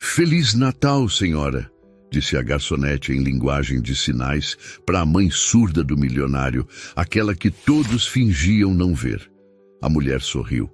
Feliz Natal, senhora, disse a garçonete em linguagem de sinais para a mãe surda do milionário, aquela que todos fingiam não ver. A mulher sorriu,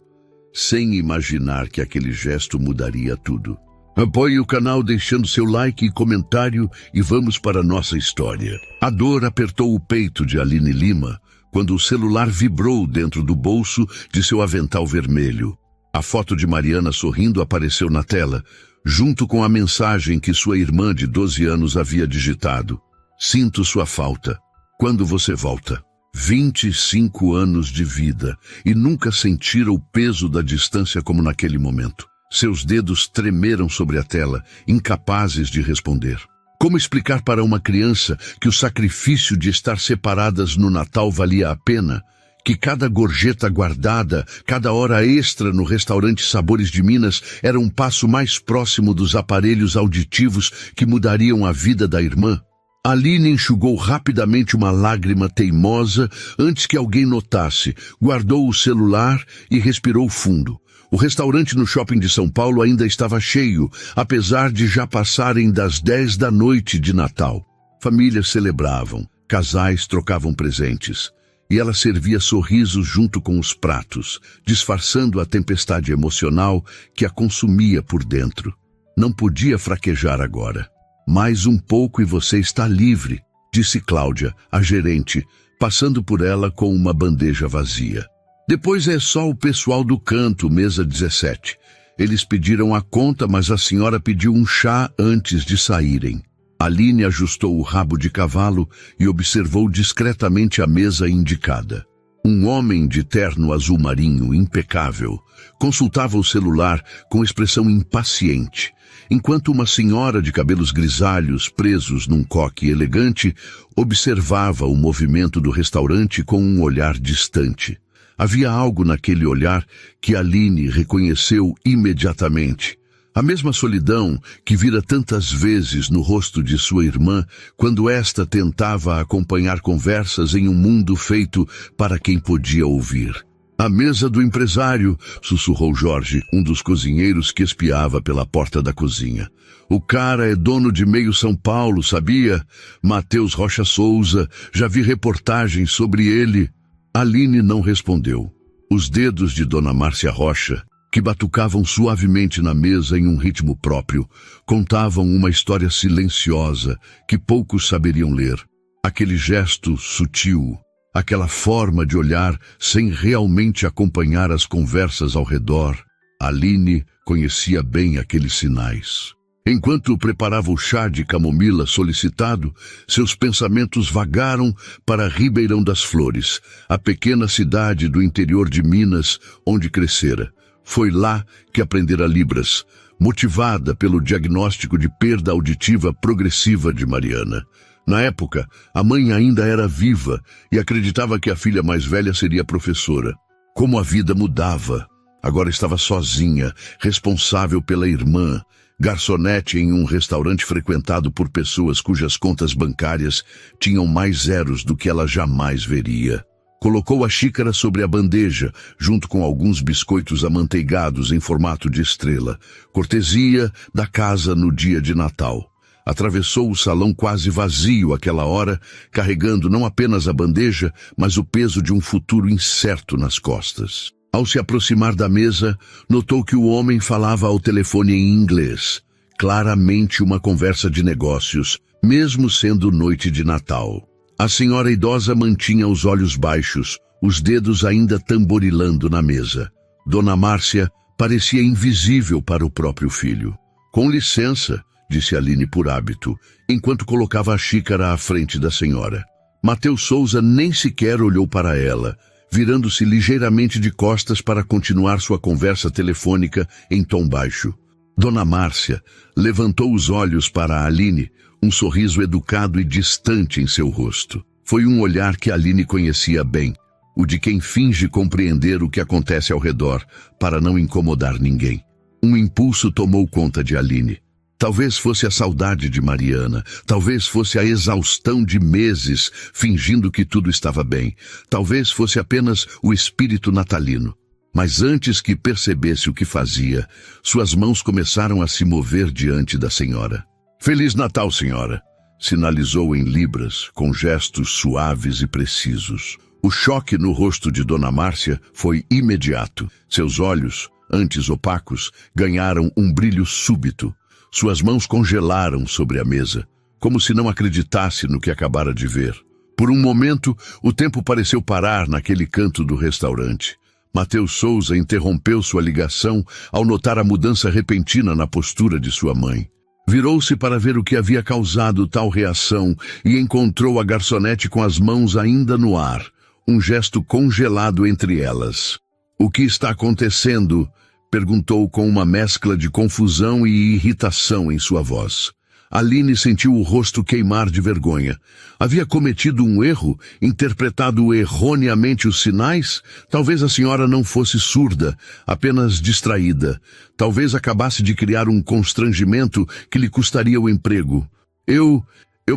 sem imaginar que aquele gesto mudaria tudo. Apoie o canal deixando seu like e comentário e vamos para a nossa história. A dor apertou o peito de Aline Lima quando o celular vibrou dentro do bolso de seu avental vermelho. A foto de Mariana sorrindo apareceu na tela, junto com a mensagem que sua irmã de 12 anos havia digitado. Sinto sua falta. Quando você volta? 25 anos de vida e nunca sentira o peso da distância como naquele momento. Seus dedos tremeram sobre a tela, incapazes de responder. Como explicar para uma criança que o sacrifício de estar separadas no Natal valia a pena? Que cada gorjeta guardada, cada hora extra no restaurante Sabores de Minas era um passo mais próximo dos aparelhos auditivos que mudariam a vida da irmã? Aline enxugou rapidamente uma lágrima teimosa antes que alguém notasse, guardou o celular e respirou fundo. O restaurante no shopping de São Paulo ainda estava cheio, apesar de já passarem das 10 da noite de Natal. Famílias celebravam, casais trocavam presentes, e ela servia sorrisos junto com os pratos, disfarçando a tempestade emocional que a consumia por dentro. Não podia fraquejar agora. Mais um pouco e você está livre, disse Cláudia, a gerente, passando por ela com uma bandeja vazia. Depois é só o pessoal do canto, mesa 17. Eles pediram a conta, mas a senhora pediu um chá antes de saírem. Aline ajustou o rabo de cavalo e observou discretamente a mesa indicada. Um homem de terno azul marinho impecável consultava o celular com expressão impaciente, enquanto uma senhora de cabelos grisalhos presos num coque elegante observava o movimento do restaurante com um olhar distante. Havia algo naquele olhar que Aline reconheceu imediatamente. A mesma solidão que vira tantas vezes no rosto de sua irmã quando esta tentava acompanhar conversas em um mundo feito para quem podia ouvir. A mesa do empresário, sussurrou Jorge, um dos cozinheiros que espiava pela porta da cozinha. O cara é dono de meio São Paulo, sabia? Matheus Rocha Souza, já vi reportagens sobre ele. Aline não respondeu. Os dedos de Dona Márcia Rocha, que batucavam suavemente na mesa em um ritmo próprio, contavam uma história silenciosa que poucos saberiam ler. Aquele gesto sutil, aquela forma de olhar sem realmente acompanhar as conversas ao redor. Aline conhecia bem aqueles sinais. Enquanto preparava o chá de camomila solicitado, seus pensamentos vagaram para Ribeirão das Flores, a pequena cidade do interior de Minas onde crescera. Foi lá que aprendera Libras, motivada pelo diagnóstico de perda auditiva progressiva de Mariana. Na época, a mãe ainda era viva e acreditava que a filha mais velha seria professora. Como a vida mudava! Agora estava sozinha, responsável pela irmã, garçonete em um restaurante frequentado por pessoas cujas contas bancárias tinham mais zeros do que ela jamais veria. Colocou a xícara sobre a bandeja, junto com alguns biscoitos amanteigados em formato de estrela, cortesia da casa no dia de Natal. Atravessou o salão quase vazio àquela hora, carregando não apenas a bandeja, mas o peso de um futuro incerto nas costas. Ao se aproximar da mesa, notou que o homem falava ao telefone em inglês. Claramente uma conversa de negócios, mesmo sendo noite de Natal. A senhora idosa mantinha os olhos baixos, os dedos ainda tamborilando na mesa. Dona Márcia parecia invisível para o próprio filho. Com licença, disse Aline por hábito, enquanto colocava a xícara à frente da senhora. Matheus Souza nem sequer olhou para ela, virando-se ligeiramente de costas para continuar sua conversa telefônica em tom baixo. Dona Márcia levantou os olhos para Aline, um sorriso educado e distante em seu rosto. Foi um olhar que Aline conhecia bem, o de quem finge compreender o que acontece ao redor para não incomodar ninguém. Um impulso tomou conta de Aline. Talvez fosse a saudade de Mariana, talvez fosse a exaustão de meses fingindo que tudo estava bem, talvez fosse apenas o espírito natalino. Mas antes que percebesse o que fazia, suas mãos começaram a se mover diante da senhora. "Feliz Natal, senhora!" sinalizou em libras, com gestos suaves e precisos. O choque no rosto de Dona Márcia foi imediato. Seus olhos, antes opacos, ganharam um brilho súbito. Suas mãos congelaram sobre a mesa, como se não acreditasse no que acabara de ver. Por um momento, o tempo pareceu parar naquele canto do restaurante. Mateus Souza interrompeu sua ligação ao notar a mudança repentina na postura de sua mãe. Virou-se para ver o que havia causado tal reação e encontrou a garçonete com as mãos ainda no ar, um gesto congelado entre elas. "O que está acontecendo?" perguntou com uma mescla de confusão e irritação em sua voz. Aline sentiu o rosto queimar de vergonha. Havia cometido um erro, interpretado erroneamente os sinais? Talvez a senhora não fosse surda, apenas distraída. Talvez acabasse de criar um constrangimento que lhe custaria o emprego. Eu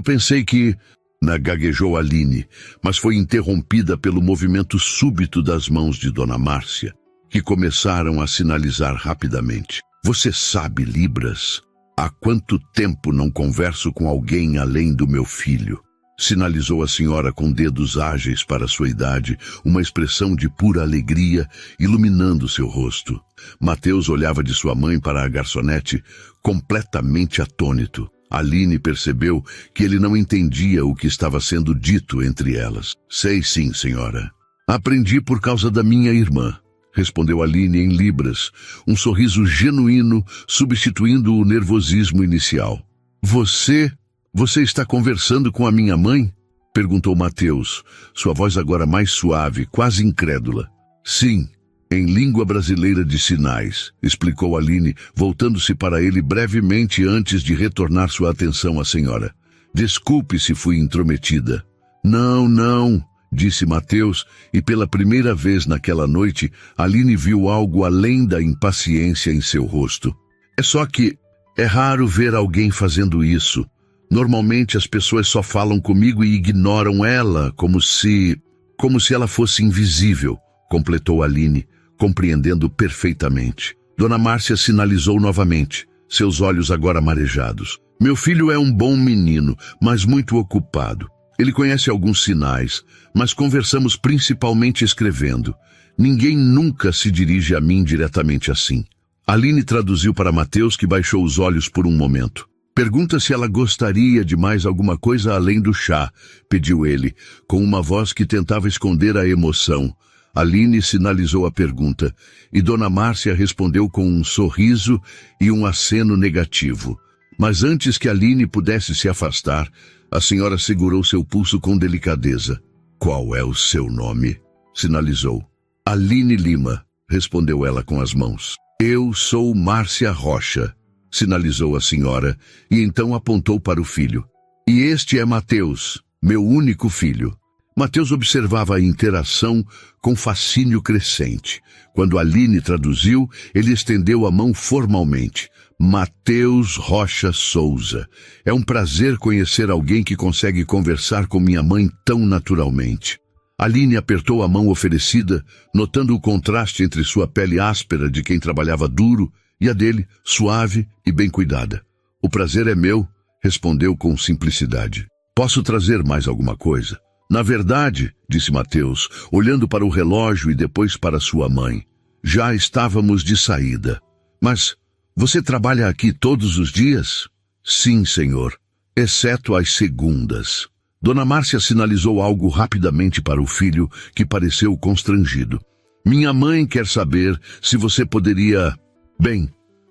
pensei que... gaguejou Aline, mas foi interrompida pelo movimento súbito das mãos de Dona Márcia, que começaram a sinalizar rapidamente. "Você sabe Libras? Há quanto tempo não converso com alguém além do meu filho?" Sinalizou a senhora com dedos ágeis para sua idade, uma expressão de pura alegria iluminando seu rosto. Mateus olhava de sua mãe para a garçonete, completamente atônito. Aline percebeu que ele não entendia o que estava sendo dito entre elas. "Sei sim, senhora. Aprendi por causa da minha irmã", respondeu Aline em libras, um sorriso genuíno substituindo o nervosismo inicial. Você está conversando com a minha mãe?" perguntou Mateus, sua voz agora mais suave, quase incrédula. "Sim, em língua brasileira de sinais", explicou Aline, voltando-se para ele brevemente antes de retornar sua atenção à senhora. "Desculpe se fui intrometida." Não, disse Mateus, e pela primeira vez naquela noite, Aline viu algo além da impaciência em seu rosto. "É só que é raro ver alguém fazendo isso. Normalmente as pessoas só falam comigo e ignoram ela, como se ela fosse invisível", completou Aline, compreendendo perfeitamente. Dona Márcia sinalizou novamente, seus olhos agora marejados. "Meu filho é um bom menino, mas muito ocupado. Ele conhece alguns sinais, mas conversamos principalmente escrevendo. Ninguém nunca se dirige a mim diretamente assim." Aline traduziu para Mateus, que baixou os olhos por um momento. "Pergunta se ela gostaria de mais alguma coisa além do chá", pediu ele, com uma voz que tentava esconder a emoção. Aline sinalizou a pergunta, e Dona Márcia respondeu com um sorriso e um aceno negativo. Mas antes que Aline pudesse se afastar, a senhora segurou seu pulso com delicadeza. "Qual é o seu nome?" sinalizou. "Aline Lima", respondeu ela com as mãos. "Eu sou Márcia Rocha", sinalizou a senhora, e então apontou para o filho. "E este é Mateus, meu único filho." Mateus observava a interação com fascínio crescente. Quando Aline traduziu, ele estendeu a mão formalmente. "Mateus Rocha Souza. É um prazer conhecer alguém que consegue conversar com minha mãe tão naturalmente." Aline apertou a mão oferecida, notando o contraste entre sua pele áspera de quem trabalhava duro e a dele, suave e bem cuidada. "O prazer é meu", respondeu com simplicidade. "Posso trazer mais alguma coisa?" "Na verdade", disse Mateus, olhando para o relógio e depois para sua mãe, "já estávamos de saída." "Mas você trabalha aqui todos os dias?" "Sim, senhor, exceto às segundas." Dona Márcia sinalizou algo rapidamente para o filho, que pareceu constrangido. "Minha mãe quer saber se você poderia...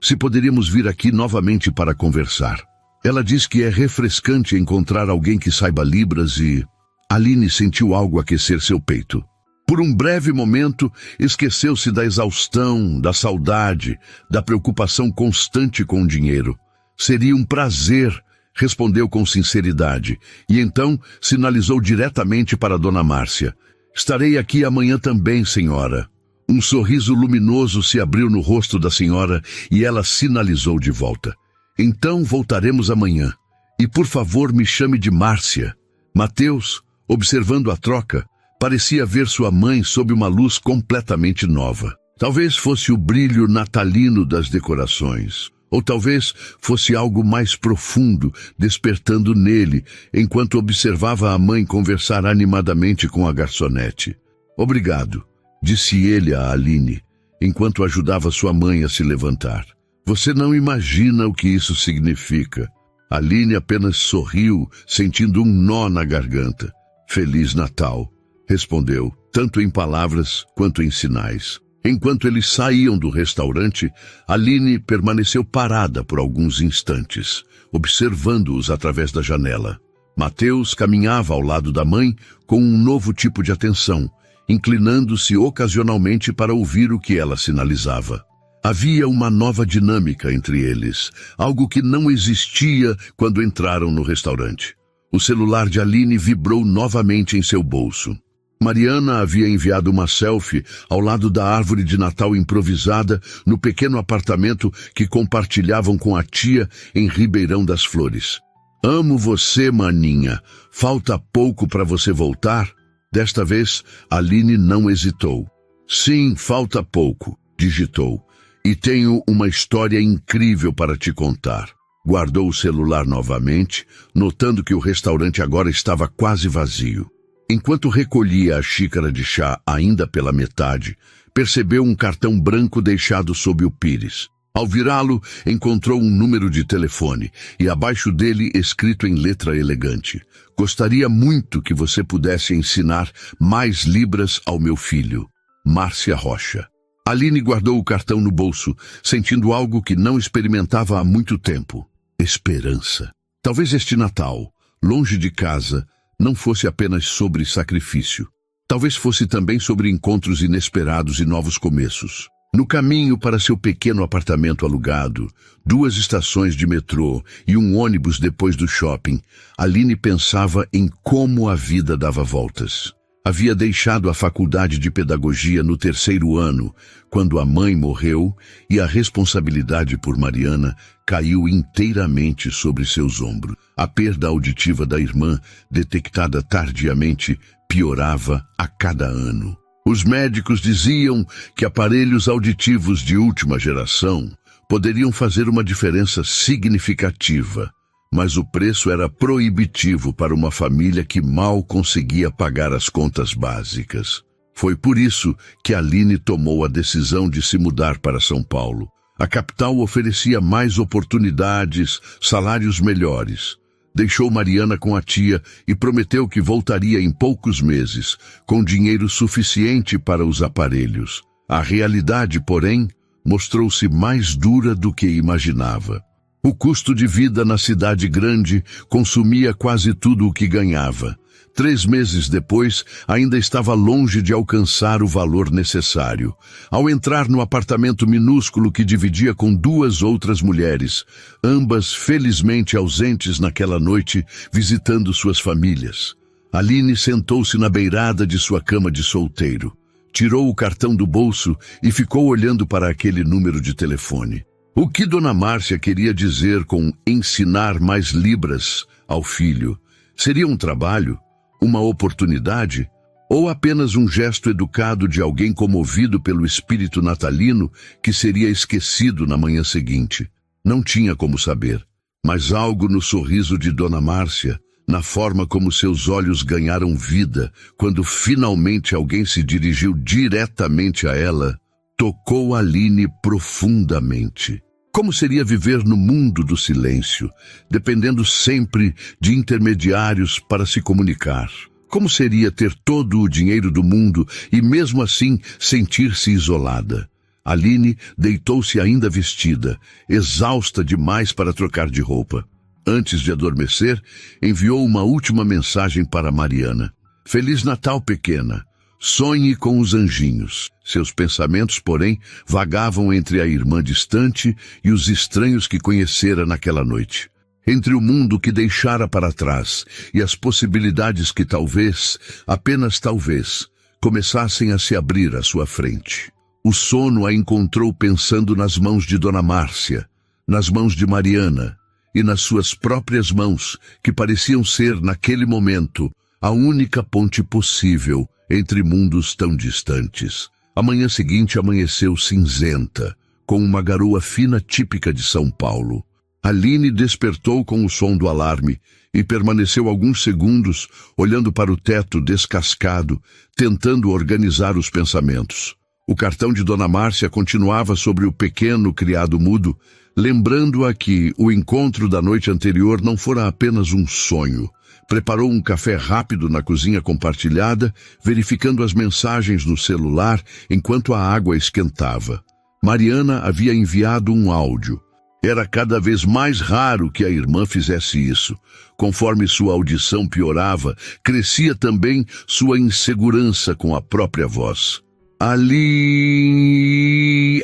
se poderíamos vir aqui novamente para conversar. Ela diz que é refrescante encontrar alguém que saiba Libras e..." Aline sentiu algo aquecer seu peito. Por um breve momento, esqueceu-se da exaustão, da saudade, da preocupação constante com o dinheiro. "Seria um prazer", respondeu com sinceridade, e então sinalizou diretamente para Dona Márcia. "Estarei aqui amanhã também, senhora." Um sorriso luminoso se abriu no rosto da senhora e ela sinalizou de volta. "Então voltaremos amanhã. E por favor me chame de Márcia." Mateus, observando a troca, parecia ver sua mãe sob uma luz completamente nova. Talvez fosse o brilho natalino das decorações, ou talvez fosse algo mais profundo, despertando nele, enquanto observava a mãe conversar animadamente com a garçonete. Obrigado, disse ele a Aline, enquanto ajudava sua mãe a se levantar. Você não imagina o que isso significa. Aline apenas sorriu, sentindo um nó na garganta. Feliz Natal, respondeu, tanto em palavras quanto em sinais. Enquanto eles saíam do restaurante, Aline permaneceu parada por alguns instantes, observando-os através da janela. Mateus caminhava ao lado da mãe com um novo tipo de atenção, inclinando-se ocasionalmente para ouvir o que ela sinalizava. Havia uma nova dinâmica entre eles, algo que não existia quando entraram no restaurante. O celular de Aline vibrou novamente em seu bolso. Mariana havia enviado uma selfie ao lado da árvore de Natal improvisada no pequeno apartamento que compartilhavam com a tia em Ribeirão das Flores. Amo você, maninha. Falta pouco para você voltar? Desta vez, Aline não hesitou. Sim, falta pouco, digitou. E tenho uma história incrível para te contar. Guardou o celular novamente, notando que o restaurante agora estava quase vazio. Enquanto recolhia a xícara de chá ainda pela metade, percebeu um cartão branco deixado sob o pires. Ao virá-lo, encontrou um número de telefone e abaixo dele escrito em letra elegante. Gostaria muito que você pudesse ensinar mais libras ao meu filho. Márcia Rocha. Aline guardou o cartão no bolso, sentindo algo que não experimentava há muito tempo. Esperança. Talvez este Natal, longe de casa, não fosse apenas sobre sacrifício. Talvez fosse também sobre encontros inesperados e novos começos. No caminho para seu pequeno apartamento alugado, 2 estações de metrô e um ônibus depois do shopping, Aline pensava em como a vida dava voltas. Havia deixado a faculdade de pedagogia no 3º ano, quando a mãe morreu e a responsabilidade por Mariana caiu inteiramente sobre seus ombros. A perda auditiva da irmã, detectada tardiamente, piorava a cada ano. Os médicos diziam que aparelhos auditivos de última geração poderiam fazer uma diferença significativa, mas o preço era proibitivo para uma família que mal conseguia pagar as contas básicas. Foi por isso que Aline tomou a decisão de se mudar para São Paulo. A capital oferecia mais oportunidades, salários melhores. Deixou Mariana com a tia e prometeu que voltaria em poucos meses, com dinheiro suficiente para os aparelhos. A realidade, porém, mostrou-se mais dura do que imaginava. O custo de vida na cidade grande consumia quase tudo o que ganhava. 3 meses depois, ainda estava longe de alcançar o valor necessário. Ao entrar no apartamento minúsculo que dividia com 2 outras mulheres, ambas felizmente ausentes naquela noite, visitando suas famílias, Aline sentou-se na beirada de sua cama de solteiro, tirou o cartão do bolso e ficou olhando para aquele número de telefone. O que Dona Márcia queria dizer com ensinar mais libras ao filho? Seria um trabalho? Uma oportunidade? Ou apenas um gesto educado de alguém comovido pelo espírito natalino que seria esquecido na manhã seguinte? Não tinha como saber, mas algo no sorriso de Dona Márcia, na forma como seus olhos ganharam vida quando finalmente alguém se dirigiu diretamente a ela, tocou Aline profundamente. Como seria viver no mundo do silêncio, dependendo sempre de intermediários para se comunicar? Como seria ter todo o dinheiro do mundo e mesmo assim sentir-se isolada? Aline deitou-se ainda vestida, exausta demais para trocar de roupa. Antes de adormecer, enviou uma última mensagem para Mariana. Feliz Natal, pequena. Sonhe com os anjinhos. Seus pensamentos, porém, vagavam entre a irmã distante e os estranhos que conhecera naquela noite. Entre o mundo que deixara para trás e as possibilidades que talvez, apenas talvez, começassem a se abrir à sua frente. O sono a encontrou pensando nas mãos de Dona Márcia, nas mãos de Mariana e nas suas próprias mãos, que pareciam ser, naquele momento, a única ponte possível entre mundos tão distantes. A manhã seguinte amanheceu cinzenta, com uma garoa fina típica de São Paulo. Aline despertou com o som do alarme e permaneceu alguns segundos olhando para o teto descascado, tentando organizar os pensamentos. O cartão de Dona Márcia continuava sobre o pequeno criado mudo, lembrando-a que o encontro da noite anterior não fora apenas um sonho. Preparou um café rápido na cozinha compartilhada, verificando as mensagens no celular enquanto a água esquentava. Mariana havia enviado um áudio. Era cada vez mais raro que a irmã fizesse isso. Conforme sua audição piorava, crescia também sua insegurança com a própria voz. Ali...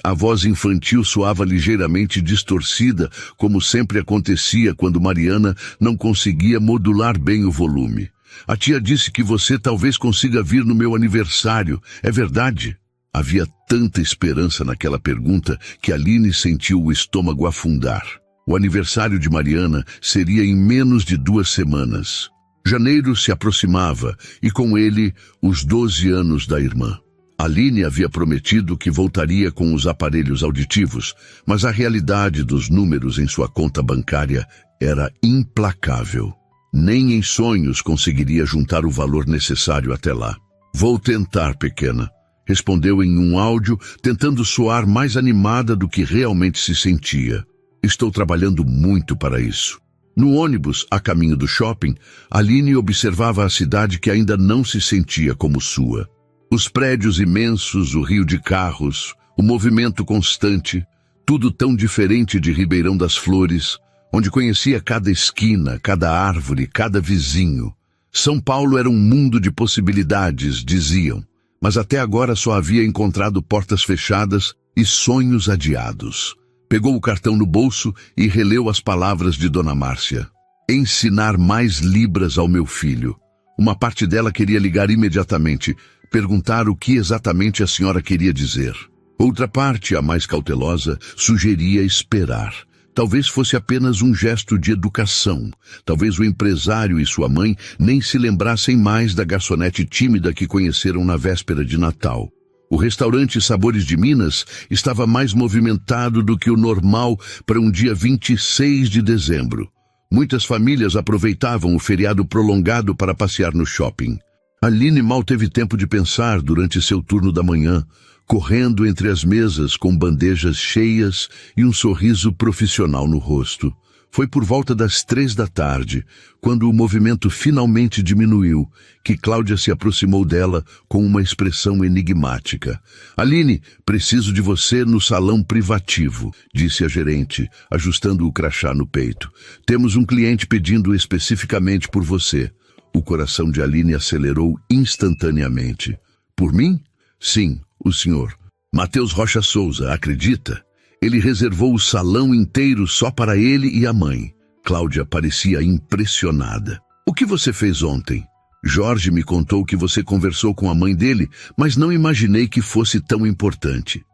A voz infantil soava ligeiramente distorcida, como sempre acontecia quando Mariana não conseguia modular bem o volume. A tia disse que você talvez consiga vir no meu aniversário. É verdade? Havia tanta esperança naquela pergunta que Aline sentiu o estômago afundar. O aniversário de Mariana seria em menos de 2 semanas. Janeiro se aproximava e com ele os 12 anos da irmã. Aline havia prometido que voltaria com os aparelhos auditivos, mas a realidade dos números em sua conta bancária era implacável. Nem em sonhos conseguiria juntar o valor necessário até lá. Vou tentar, pequena, respondeu em um áudio, tentando soar mais animada do que realmente se sentia. Estou trabalhando muito para isso. No ônibus, a caminho do shopping, Aline observava a cidade que ainda não se sentia como sua. Os prédios imensos, o rio de carros, o movimento constante, tudo tão diferente de Ribeirão das Flores, onde conhecia cada esquina, cada árvore, cada vizinho. São Paulo era um mundo de possibilidades, diziam, mas até agora só havia encontrado portas fechadas e sonhos adiados. Pegou o cartão no bolso e releu as palavras de Dona Márcia. Ensinar mais libras ao meu filho. Uma parte dela queria ligar imediatamente, perguntar o que exatamente a senhora queria dizer. Outra parte, a mais cautelosa, sugeria esperar. Talvez fosse apenas um gesto de educação. Talvez o empresário e sua mãe nem se lembrassem mais da garçonete tímida que conheceram na véspera de Natal. O restaurante Sabores de Minas estava mais movimentado do que o normal para um dia 26 de dezembro. Muitas famílias aproveitavam o feriado prolongado para passear no shopping. Aline mal teve tempo de pensar durante seu turno da manhã, correndo entre as mesas com bandejas cheias e um sorriso profissional no rosto. Foi por volta das 3 da tarde, quando o movimento finalmente diminuiu, que Cláudia se aproximou dela com uma expressão enigmática. Aline, preciso de você no salão privativo, disse a gerente, ajustando o crachá no peito. Temos um cliente pedindo especificamente por você. O coração de Aline acelerou instantaneamente. Por mim? Sim, o senhor. Matheus Rocha Souza, acredita? Ele reservou o salão inteiro só para ele e a mãe. Cláudia parecia impressionada. O que você fez ontem? Jorge me contou que você conversou com a mãe dele, mas não imaginei que fosse tão importante.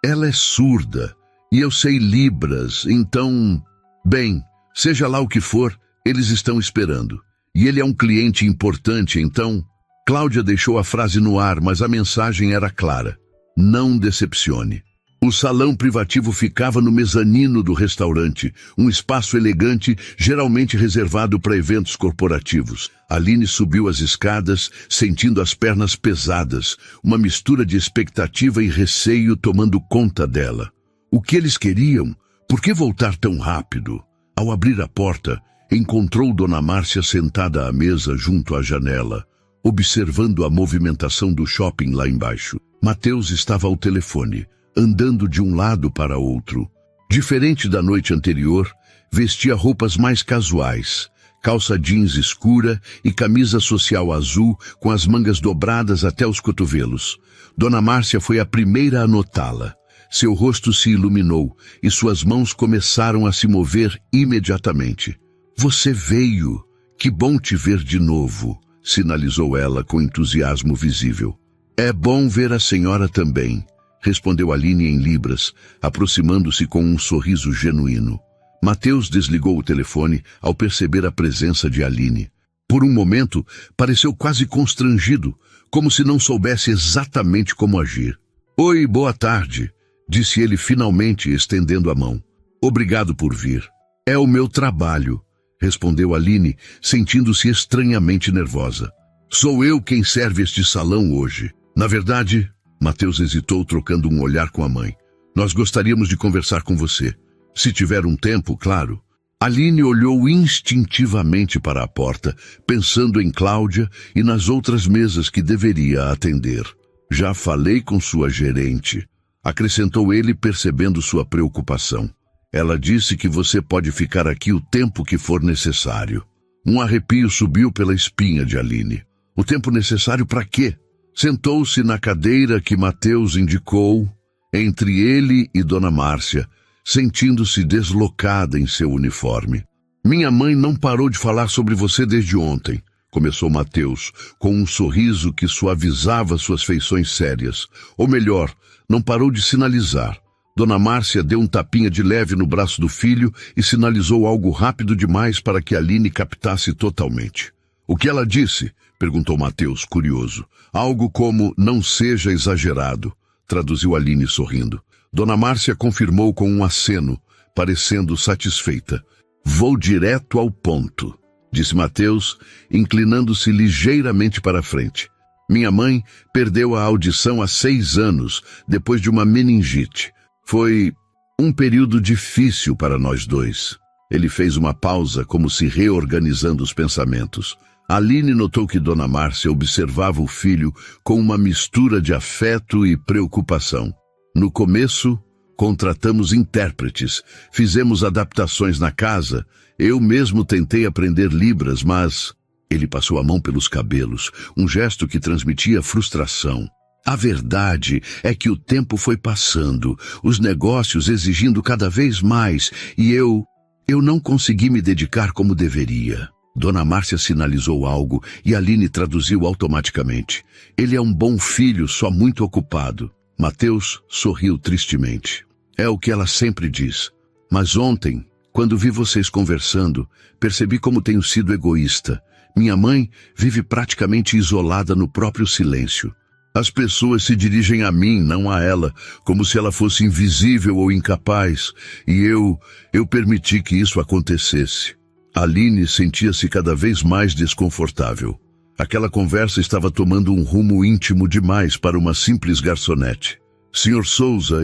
Ela é surda, e eu sei libras, então... Bem, seja lá o que for, eles estão esperando. E ele é um cliente importante, então... Cláudia deixou a frase no ar, mas a mensagem era clara. Não decepcione. O salão privativo ficava no mezanino do restaurante, um espaço elegante, geralmente reservado para eventos corporativos. Aline subiu as escadas, sentindo as pernas pesadas, uma mistura de expectativa e receio tomando conta dela. O que eles queriam? Por que voltar tão rápido? Ao abrir a porta, encontrou Dona Márcia sentada à mesa junto à janela, observando a movimentação do shopping lá embaixo. Matheus estava ao telefone, andando de um lado para outro. Diferente da noite anterior, vestia roupas mais casuais, calça jeans escura e camisa social azul com as mangas dobradas até os cotovelos. Dona Márcia foi a primeira a notá-la. Seu rosto se iluminou e suas mãos começaram a se mover imediatamente. Você veio! Que bom te ver de novo, sinalizou ela com entusiasmo visível. É bom ver a senhora também, respondeu Aline em libras, aproximando-se com um sorriso genuíno. Matheus desligou o telefone ao perceber a presença de Aline. Por um momento, pareceu quase constrangido, como se não soubesse exatamente como agir. Oi, boa tarde, disse ele finalmente, estendendo a mão. Obrigado por vir. É o meu trabalho, respondeu Aline, sentindo-se estranhamente nervosa. Sou eu quem serve este salão hoje. Na verdade, Mateus hesitou, trocando um olhar com a mãe. Nós gostaríamos de conversar com você. Se tiver um tempo, claro. Aline olhou instintivamente para a porta, pensando em Cláudia e nas outras mesas que deveria atender. Já falei com sua gerente, acrescentou ele, percebendo sua preocupação. Ela disse que você pode ficar aqui o tempo que for necessário. Um arrepio subiu pela espinha de Aline. O tempo necessário para quê? Sentou-se na cadeira que Mateus indicou, entre ele e Dona Márcia, sentindo-se deslocada em seu uniforme. Minha mãe não parou de falar sobre você desde ontem, começou Mateus, com um sorriso que suavizava suas feições sérias. Ou melhor, não parou de sinalizar. Dona Márcia deu um tapinha de leve no braço do filho e sinalizou algo rápido demais para que Aline captasse totalmente. O que ela disse? Perguntou Mateus, curioso. Algo como, não seja exagerado, traduziu Aline sorrindo. Dona Márcia confirmou com um aceno, parecendo satisfeita. Vou direto ao ponto, disse Mateus, inclinando-se ligeiramente para a frente. Minha mãe perdeu a audição há 6 anos, depois de uma meningite. Foi um período difícil para nós dois. Ele fez uma pausa, como se reorganizando os pensamentos. Aline notou que Dona Márcia observava o filho com uma mistura de afeto e preocupação. No começo, contratamos intérpretes, fizemos adaptações na casa, eu mesmo tentei aprender Libras, mas... Ele passou a mão pelos cabelos, um gesto que transmitia frustração. A verdade é que o tempo foi passando, os negócios exigindo cada vez mais, e eu não consegui me dedicar como deveria. Dona Márcia sinalizou algo e Aline traduziu automaticamente. Ele é um bom filho, só muito ocupado. Mateus sorriu tristemente. É o que ela sempre diz. Mas ontem, quando vi vocês conversando, percebi como tenho sido egoísta. Minha mãe vive praticamente isolada no próprio silêncio. As pessoas se dirigem a mim, não a ela, como se ela fosse invisível ou incapaz, e eu permiti que isso acontecesse. Aline sentia-se cada vez mais desconfortável. Aquela conversa estava tomando um rumo íntimo demais para uma simples garçonete. Sr. Souza,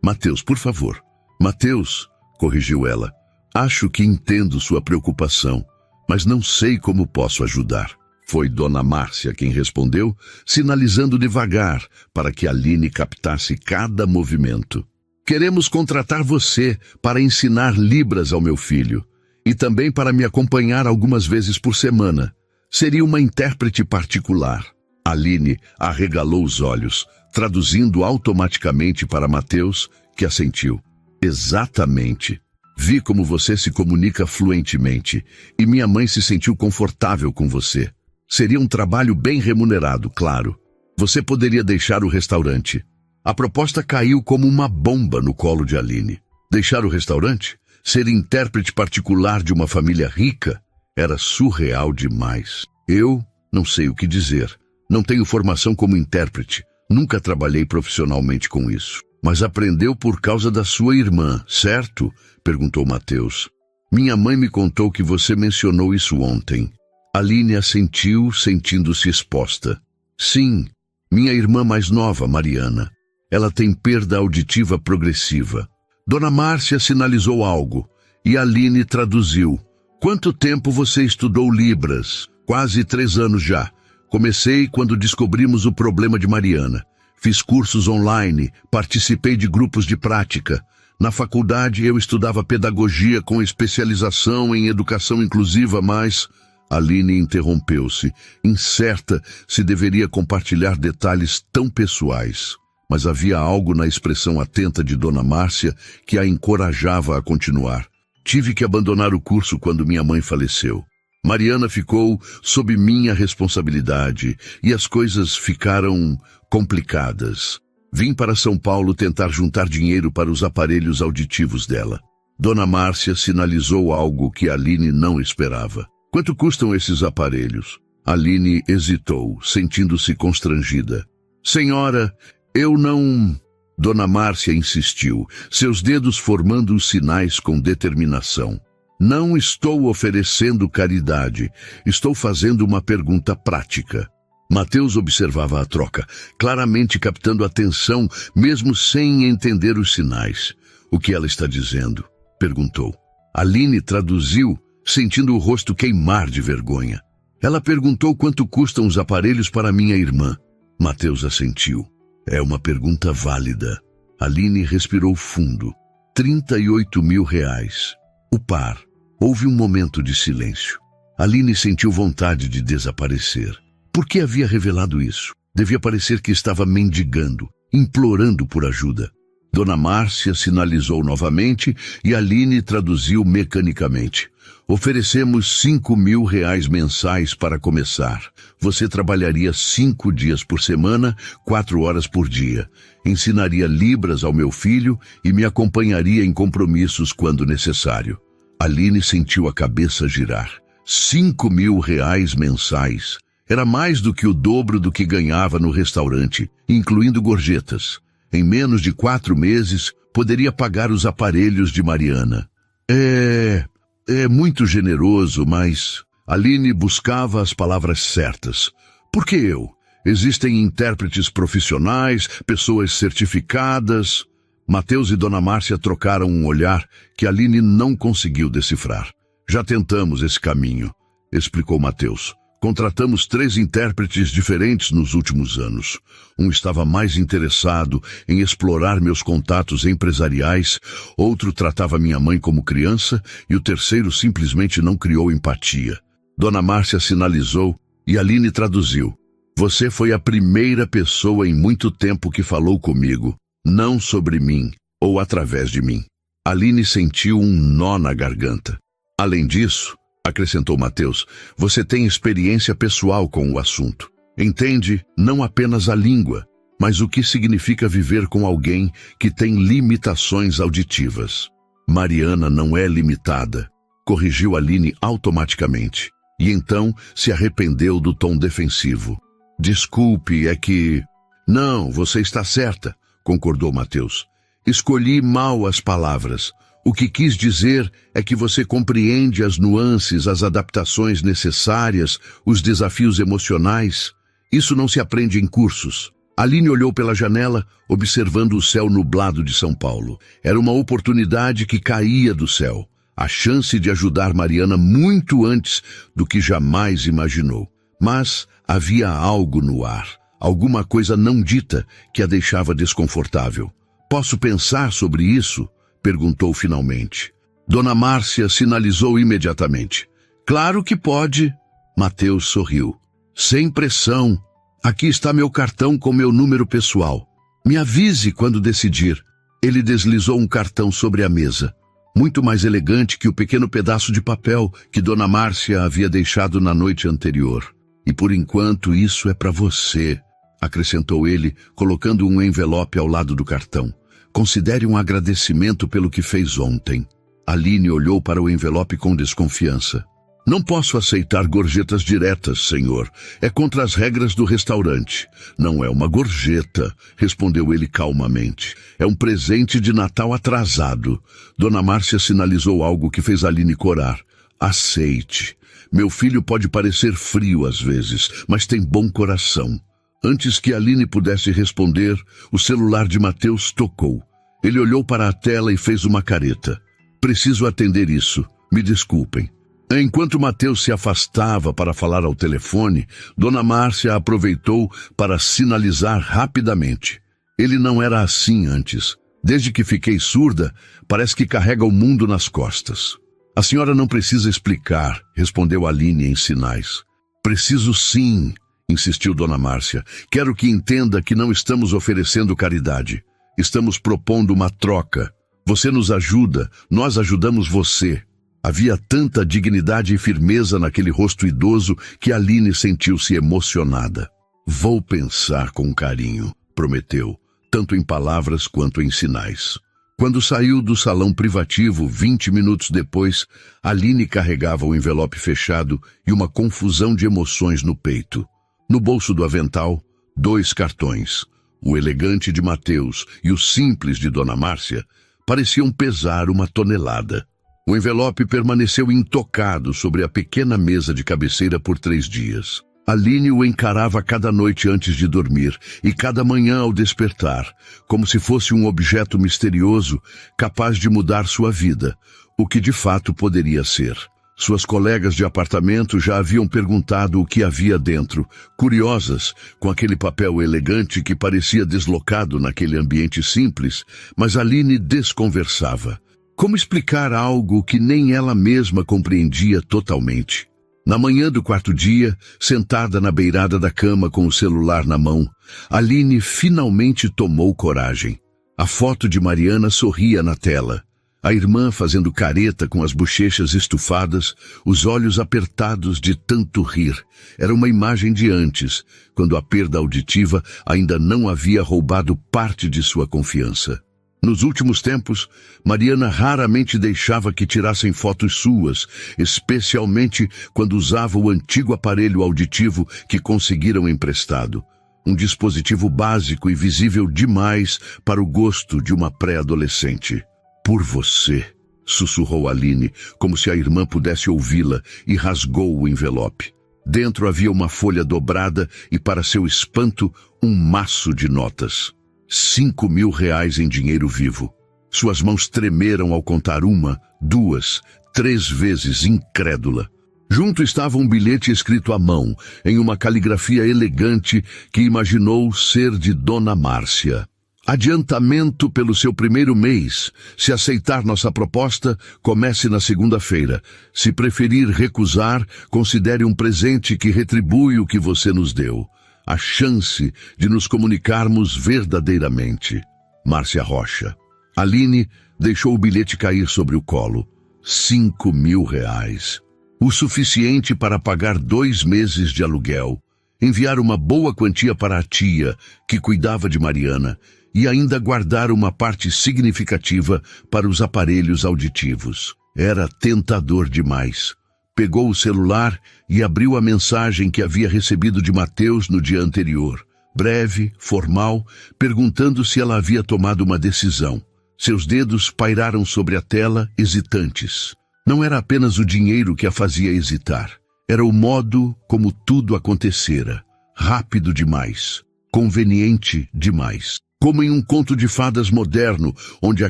Mateus, por favor. Mateus, corrigiu ela. Acho que entendo sua preocupação, mas não sei como posso ajudar. Foi Dona Márcia quem respondeu, sinalizando devagar para que Aline captasse cada movimento. Queremos contratar você para ensinar Libras ao meu filho e também para me acompanhar algumas vezes por semana. Seria uma intérprete particular. Aline arregalou os olhos, traduzindo automaticamente para Mateus, que assentiu. Exatamente. Vi como você se comunica fluentemente e minha mãe se sentiu confortável com você. Seria um trabalho bem remunerado, claro. Você poderia deixar o restaurante. A proposta caiu como uma bomba no colo de Aline. Deixar o restaurante? Ser intérprete particular de uma família rica? Era surreal demais. Eu não sei o que dizer. Não tenho formação como intérprete. Nunca trabalhei profissionalmente com isso. Mas aprendeu por causa da sua irmã, certo? Perguntou Mateus. Minha mãe me contou que você mencionou isso ontem. Aline assentiu, sentindo-se exposta. Sim, minha irmã mais nova, Mariana. Ela tem perda auditiva progressiva. Dona Márcia sinalizou algo e Aline traduziu. Quanto tempo você estudou Libras? Quase 3 anos já. Comecei quando descobrimos o problema de Mariana. Fiz cursos online, participei de grupos de prática. Na faculdade eu estudava pedagogia com especialização em educação inclusiva, mas... Aline interrompeu-se, incerta se deveria compartilhar detalhes tão pessoais. Mas havia algo na expressão atenta de Dona Márcia que a encorajava a continuar. Tive que abandonar o curso quando minha mãe faleceu. Mariana ficou sob minha responsabilidade e as coisas ficaram complicadas. Vim para São Paulo tentar juntar dinheiro para os aparelhos auditivos dela. Dona Márcia sinalizou algo que Aline não esperava. Quanto custam esses aparelhos? Aline hesitou, sentindo-se constrangida. Senhora, eu não... Dona Márcia insistiu, seus dedos formando os sinais com determinação. Não estou oferecendo caridade, estou fazendo uma pergunta prática. Mateus observava a troca, claramente captando atenção, mesmo sem entender os sinais. O que ela está dizendo? Perguntou. Aline traduziu, sentindo o rosto queimar de vergonha. Ela perguntou quanto custam os aparelhos para minha irmã. Mateus assentiu. É uma pergunta válida. Aline respirou fundo. 38.000 reais. O par. Houve um momento de silêncio. Aline sentiu vontade de desaparecer. Por que havia revelado isso? Devia parecer que estava mendigando, implorando por ajuda. Dona Márcia sinalizou novamente e Aline traduziu mecanicamente. Oferecemos 5.000 reais mensais para começar. Você trabalharia 5 dias por semana, 4 horas por dia. Ensinaria libras ao meu filho e me acompanharia em compromissos quando necessário. Aline sentiu a cabeça girar. 5.000 reais mensais. Era mais do que o dobro do que ganhava no restaurante, incluindo gorjetas. Em menos de 4 meses, poderia pagar os aparelhos de Mariana. É muito generoso, mas... Aline buscava as palavras certas. Por que eu? Existem intérpretes profissionais, pessoas certificadas... Mateus e Dona Márcia trocaram um olhar que Aline não conseguiu decifrar. Já tentamos esse caminho, explicou Mateus. Contratamos 3 intérpretes diferentes nos últimos anos. Um estava mais interessado em explorar meus contatos empresariais, outro tratava minha mãe como criança e o terceiro simplesmente não criou empatia. Dona Márcia sinalizou e Aline traduziu. Você foi a primeira pessoa em muito tempo que falou comigo, não sobre mim ou através de mim. Aline sentiu um nó na garganta. Além disso, acrescentou Mateus, você tem experiência pessoal com o assunto. Entende não apenas a língua, mas o que significa viver com alguém que tem limitações auditivas. Mariana não é limitada, corrigiu Aline automaticamente, e então se arrependeu do tom defensivo. Desculpe, é que... Não, você está certa, concordou Mateus. Escolhi mal as palavras. O que quis dizer é que você compreende as nuances, as adaptações necessárias, os desafios emocionais. Isso não se aprende em cursos. Aline olhou pela janela, observando o céu nublado de São Paulo. Era uma oportunidade que caía do céu. A chance de ajudar Mariana muito antes do que jamais imaginou. Mas havia algo no ar, alguma coisa não dita que a deixava desconfortável. Posso pensar sobre isso? Perguntou finalmente. Dona Márcia sinalizou imediatamente. Claro que pode. Mateus sorriu. Sem pressão. Aqui está meu cartão com meu número pessoal. Me avise quando decidir. Ele deslizou um cartão sobre a mesa. Muito mais elegante que o pequeno pedaço de papel que Dona Márcia havia deixado na noite anterior. E por enquanto isso é para você, acrescentou ele, colocando um envelope ao lado do cartão. Considere um agradecimento pelo que fez ontem. Aline olhou para o envelope com desconfiança. Não posso aceitar gorjetas diretas, senhor. É contra as regras do restaurante. Não é uma gorjeta, respondeu ele calmamente. É um presente de Natal atrasado. Dona Márcia sinalizou algo que fez Aline corar. Aceite. Meu filho pode parecer frio às vezes, mas tem bom coração. Antes que Aline pudesse responder, o celular de Mateus tocou. Ele olhou para a tela e fez uma careta. Preciso atender isso. Me desculpem. Enquanto Mateus se afastava para falar ao telefone, Dona Márcia aproveitou para sinalizar rapidamente. Ele não era assim antes. Desde que fiquei surda, parece que carrega o mundo nas costas. A senhora não precisa explicar, respondeu Aline em sinais. Preciso sim, insistiu Dona Márcia. Quero que entenda que não estamos oferecendo caridade. Estamos propondo uma troca. Você nos ajuda, nós ajudamos você. Havia tanta dignidade e firmeza naquele rosto idoso que Aline sentiu-se emocionada. Vou pensar com carinho, prometeu, tanto em palavras quanto em sinais. Quando saiu do salão privativo, 20 minutos depois, Aline carregava o envelope fechado e uma confusão de emoções no peito. No bolso do avental, 2 cartões. O elegante de Mateus e o simples de Dona Márcia pareciam pesar uma tonelada. O envelope permaneceu intocado sobre a pequena mesa de cabeceira por 3 dias. Aline o encarava cada noite antes de dormir e cada manhã ao despertar, como se fosse um objeto misterioso capaz de mudar sua vida, o que de fato poderia ser. Suas colegas de apartamento já haviam perguntado o que havia dentro, curiosas com aquele papel elegante que parecia deslocado naquele ambiente simples, mas Aline desconversava. Como explicar algo que nem ela mesma compreendia totalmente? Na manhã do 4º dia, sentada na beirada da cama com o celular na mão, Aline finalmente tomou coragem. A foto de Mariana sorria na tela. A irmã fazendo careta com as bochechas estufadas, os olhos apertados de tanto rir. Era uma imagem de antes, quando a perda auditiva ainda não havia roubado parte de sua confiança. Nos últimos tempos, Mariana raramente deixava que tirassem fotos suas, especialmente quando usava o antigo aparelho auditivo que conseguiram emprestado. Um dispositivo básico e visível demais para o gosto de uma pré-adolescente. Por você, sussurrou Aline, como se a irmã pudesse ouvi-la, e rasgou o envelope. Dentro havia uma folha dobrada e, para seu espanto, um maço de notas. 5.000 reais em dinheiro vivo. Suas mãos tremeram ao contar 1, 2, 3 vezes, incrédula. Junto estava um bilhete escrito à mão, em uma caligrafia elegante que imaginou ser de Dona Márcia. Adiantamento pelo seu 1º mês. Se aceitar nossa proposta, comece na segunda-feira. Se preferir recusar, considere um presente que retribui o que você nos deu. A chance de nos comunicarmos verdadeiramente. Márcia Rocha. Aline deixou o bilhete cair sobre o colo. 5.000 reais. O suficiente para pagar 2 meses de aluguel, enviar uma boa quantia para a tia, que cuidava de Mariana, e ainda guardar uma parte significativa para os aparelhos auditivos. Era tentador demais. Pegou o celular e abriu a mensagem que havia recebido de Mateus no dia anterior. Breve, formal, perguntando se ela havia tomado uma decisão. Seus dedos pairaram sobre a tela, hesitantes. Não era apenas o dinheiro que a fazia hesitar. Era o modo como tudo acontecera. Rápido demais. Conveniente demais. Como em um conto de fadas moderno, onde a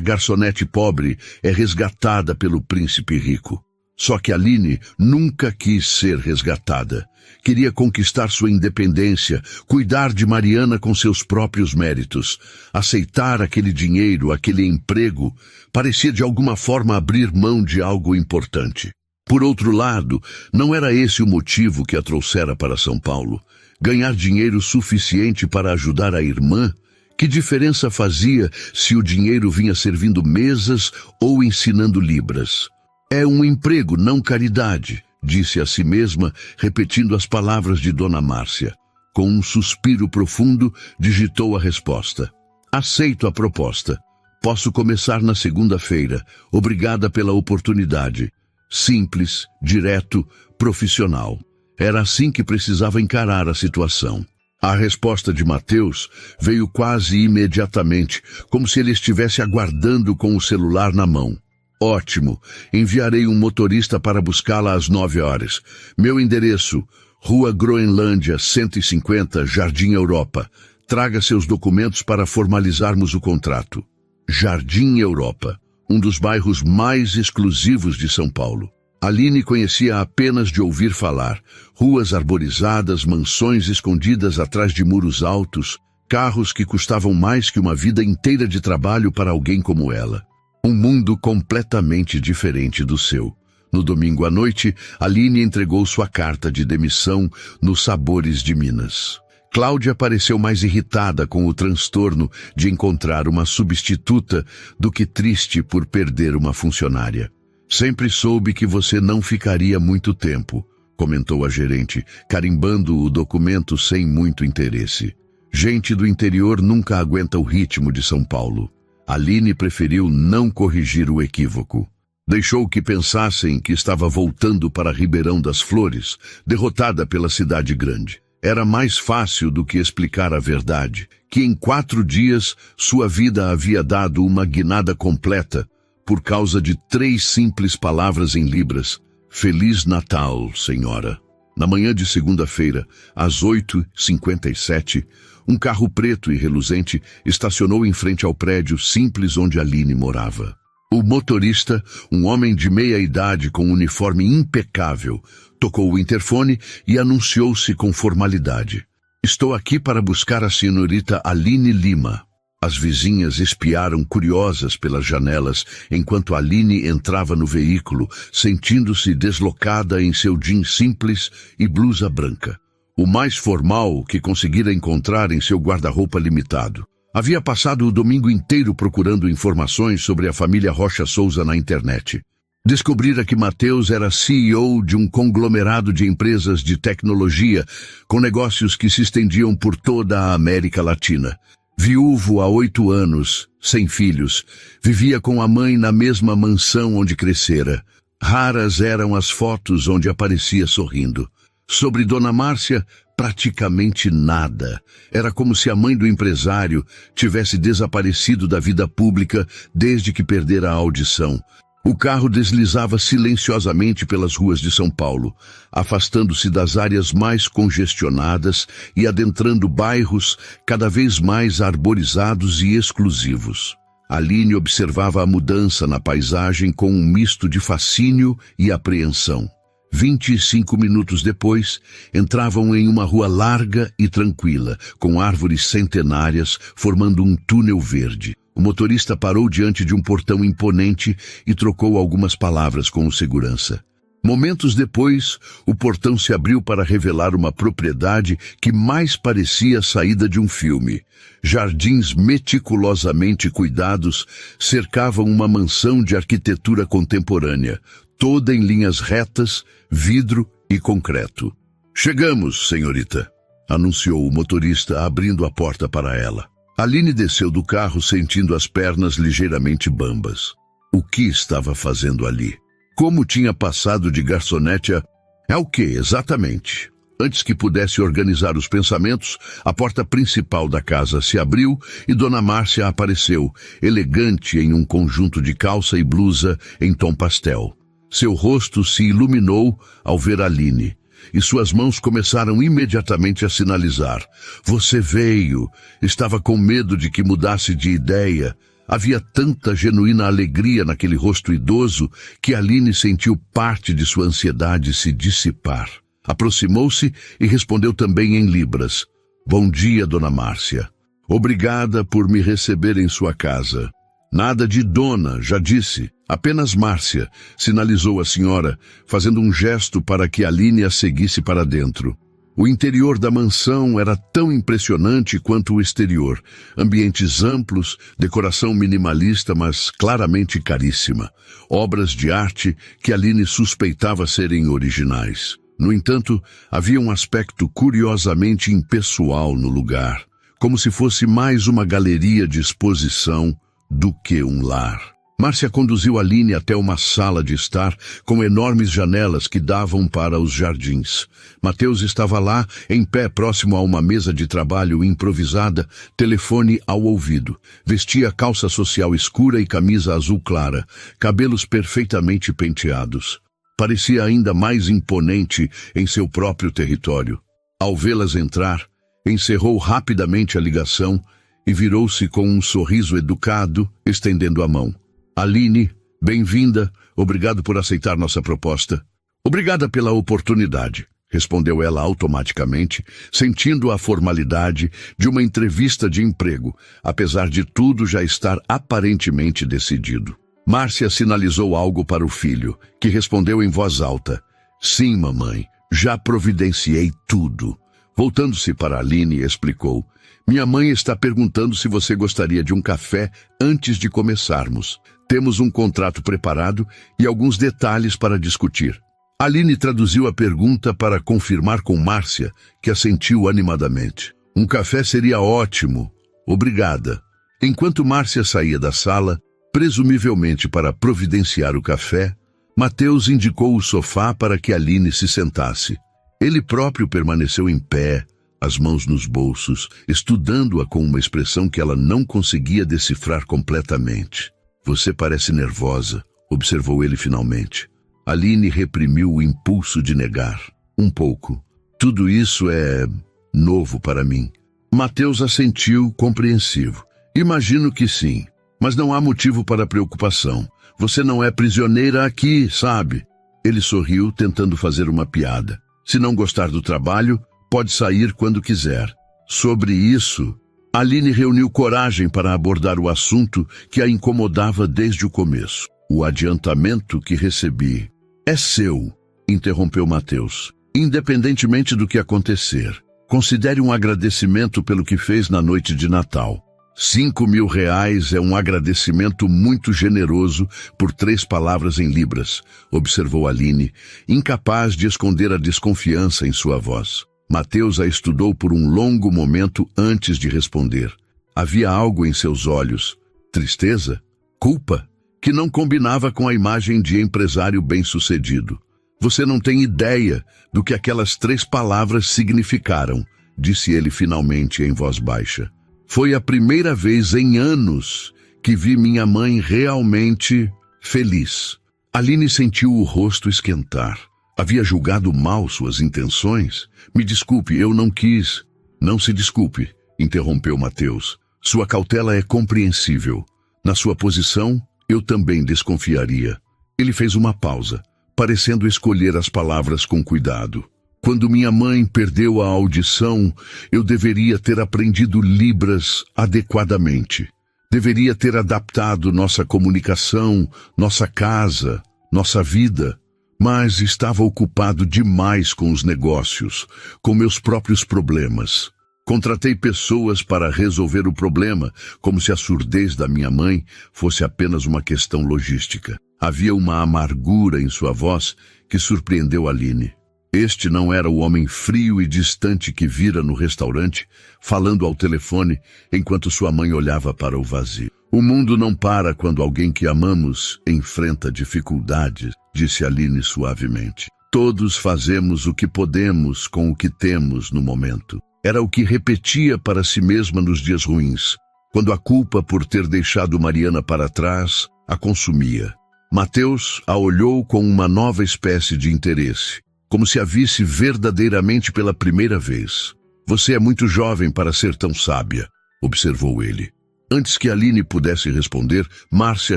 garçonete pobre é resgatada pelo príncipe rico. Só que Aline nunca quis ser resgatada. Queria conquistar sua independência, cuidar de Mariana com seus próprios méritos. Aceitar aquele dinheiro, aquele emprego, parecia de alguma forma abrir mão de algo importante. Por outro lado, não era esse o motivo que a trouxera para São Paulo. Ganhar dinheiro suficiente para ajudar a irmã? Que diferença fazia se o dinheiro vinha servindo mesas ou ensinando libras? É um emprego, não caridade, disse a si mesma, repetindo as palavras de Dona Márcia. Com um suspiro profundo, digitou a resposta. Aceito a proposta. Posso começar na segunda-feira. Obrigada pela oportunidade. Simples, direto, profissional. Era assim que precisava encarar a situação. A resposta de Mateus veio quase imediatamente, como se ele estivesse aguardando com o celular na mão. Ótimo, enviarei um motorista para buscá-la às 9 horas. Meu endereço, Rua Groenlândia, 150, Jardim Europa. Traga seus documentos para formalizarmos o contrato. Jardim Europa, um dos bairros mais exclusivos de São Paulo. Aline conhecia apenas de ouvir falar. Ruas arborizadas, mansões escondidas atrás de muros altos, carros que custavam mais que uma vida inteira de trabalho para alguém como ela. Um mundo completamente diferente do seu. No domingo à noite, Aline entregou sua carta de demissão nos Sabores de Minas. Cláudia pareceu mais irritada com o transtorno de encontrar uma substituta do que triste por perder uma funcionária. Sempre soube que você não ficaria muito tempo, comentou a gerente, carimbando o documento sem muito interesse. Gente do interior nunca aguenta o ritmo de São Paulo. Aline preferiu não corrigir o equívoco. Deixou que pensassem que estava voltando para Ribeirão das Flores, derrotada pela cidade grande. Era mais fácil do que explicar a verdade, que em 4 dias sua vida havia dado uma guinada completa por causa de 3 simples palavras em libras. Feliz Natal, senhora. Na manhã de segunda-feira, às 8h57, um carro preto e reluzente estacionou em frente ao prédio simples onde Aline morava. O motorista, um homem de meia idade com um uniforme impecável, tocou o interfone e anunciou-se com formalidade. Estou aqui para buscar a senhorita Aline Lima. As vizinhas espiaram curiosas pelas janelas enquanto Aline entrava no veículo, sentindo-se deslocada em seu jeans simples e blusa branca. O mais formal que conseguira encontrar em seu guarda-roupa limitado. Havia passado o domingo inteiro procurando informações sobre a família Rocha Souza na internet. Descobrira que Mateus era CEO de um conglomerado de empresas de tecnologia com negócios que se estendiam por toda a América Latina. Viúvo há 8 anos, sem filhos, vivia com a mãe na mesma mansão onde crescera. Raras eram as fotos onde aparecia sorrindo. Sobre Dona Márcia, praticamente nada. Era como se a mãe do empresário tivesse desaparecido da vida pública desde que perdera a audição. O carro deslizava silenciosamente pelas ruas de São Paulo, afastando-se das áreas mais congestionadas e adentrando bairros cada vez mais arborizados e exclusivos. Aline observava a mudança na paisagem com um misto de fascínio e apreensão. 25 minutos depois, entravam em uma rua larga e tranquila, com árvores centenárias formando um túnel verde. O motorista parou diante de um portão imponente e trocou algumas palavras com o segurança. Momentos depois, o portão se abriu para revelar uma propriedade que mais parecia a saída de um filme. Jardins meticulosamente cuidados cercavam uma mansão de arquitetura contemporânea, toda em linhas retas, vidro e concreto. Chegamos, senhorita, anunciou o motorista, abrindo a porta para ela. Aline desceu do carro sentindo as pernas ligeiramente bambas. O que estava fazendo ali? Como tinha passado de garçonete a... É o que, exatamente? Antes que pudesse organizar os pensamentos, a porta principal da casa se abriu e Dona Márcia apareceu, elegante em um conjunto de calça e blusa em tom pastel. Seu rosto se iluminou ao ver Aline, e suas mãos começaram imediatamente a sinalizar. Você veio. Estava com medo de que mudasse de ideia. Havia tanta genuína alegria naquele rosto idoso que Aline sentiu parte de sua ansiedade se dissipar. Aproximou-se e respondeu também em libras. Bom dia, Dona Márcia. Obrigada por me receber em sua casa. Nada de dona, já disse. Apenas Márcia, sinalizou a senhora, fazendo um gesto para que Aline a seguisse para dentro. O interior da mansão era tão impressionante quanto o exterior. Ambientes amplos, decoração minimalista, mas claramente caríssima. Obras de arte que Aline suspeitava serem originais. No entanto, havia um aspecto curiosamente impessoal no lugar, como se fosse mais uma galeria de exposição do que um lar. Márcia conduziu Aline até uma sala de estar com enormes janelas que davam para os jardins. Mateus estava lá, em pé próximo a uma mesa de trabalho improvisada, telefone ao ouvido. Vestia calça social escura e camisa azul clara, cabelos perfeitamente penteados. Parecia ainda mais imponente em seu próprio território. Ao vê-las entrar, encerrou rapidamente a ligação e virou-se com um sorriso educado, estendendo a mão. Aline, bem-vinda. Obrigado por aceitar nossa proposta. Obrigada pela oportunidade, respondeu ela automaticamente, sentindo a formalidade de uma entrevista de emprego, apesar de tudo já estar aparentemente decidido. Márcia sinalizou algo para o filho, que respondeu em voz alta. Sim, mamãe, já providenciei tudo. Voltando-se para Aline, explicou. Minha mãe está perguntando se você gostaria de um café antes de começarmos. Temos um contrato preparado e alguns detalhes para discutir. Aline traduziu a pergunta para confirmar com Márcia, que assentiu animadamente. Um café seria ótimo. Obrigada. Enquanto Márcia saía da sala, presumivelmente para providenciar o café, Mateus indicou o sofá para que Aline se sentasse. Ele próprio permaneceu em pé, as mãos nos bolsos, estudando-a com uma expressão que ela não conseguia decifrar completamente. Você parece nervosa, observou ele finalmente. Aline reprimiu o impulso de negar. Um pouco. Tudo isso é novo para mim. Mateus assentiu, compreensivo. Imagino que sim, mas não há motivo para preocupação. Você não é prisioneira aqui, sabe? Ele sorriu, tentando fazer uma piada. Se não gostar do trabalho, pode sair quando quiser. Sobre isso, Aline reuniu coragem para abordar o assunto que a incomodava desde o começo. O adiantamento que recebi é seu, interrompeu Mateus. Independentemente do que acontecer, considere um agradecimento pelo que fez na noite de Natal. R$5.000 é um agradecimento muito generoso por 3 palavras em libras, observou Aline, incapaz de esconder a desconfiança em sua voz. Mateus a estudou por um longo momento antes de responder. Havia algo em seus olhos, tristeza, culpa, que não combinava com a imagem de empresário bem-sucedido. Você não tem ideia do que aquelas 3 palavras significaram, disse ele finalmente em voz baixa. Foi a primeira vez em anos que vi minha mãe realmente feliz. Aline sentiu o rosto esquentar. Havia julgado mal suas intenções? Me desculpe, eu não quis. Não se desculpe, interrompeu Mateus. Sua cautela é compreensível. Na sua posição, eu também desconfiaria. Ele fez uma pausa, parecendo escolher as palavras com cuidado. Quando minha mãe perdeu a audição, eu deveria ter aprendido Libras adequadamente. Deveria ter adaptado nossa comunicação, nossa casa, nossa vida. Mas estava ocupado demais com os negócios, com meus próprios problemas. Contratei pessoas para resolver o problema, como se a surdez da minha mãe fosse apenas uma questão logística. Havia uma amargura em sua voz que surpreendeu Aline. Este não era o homem frio e distante que vira no restaurante, falando ao telefone, enquanto sua mãe olhava para o vazio. O mundo não para quando alguém que amamos enfrenta dificuldades, disse Aline suavemente. Todos fazemos o que podemos com o que temos no momento. Era o que repetia para si mesma nos dias ruins, quando a culpa por ter deixado Mariana para trás a consumia. Mateus a olhou com uma nova espécie de interesse, como se a visse verdadeiramente pela primeira vez. Você é muito jovem para ser tão sábia, observou ele. Antes que Aline pudesse responder, Márcia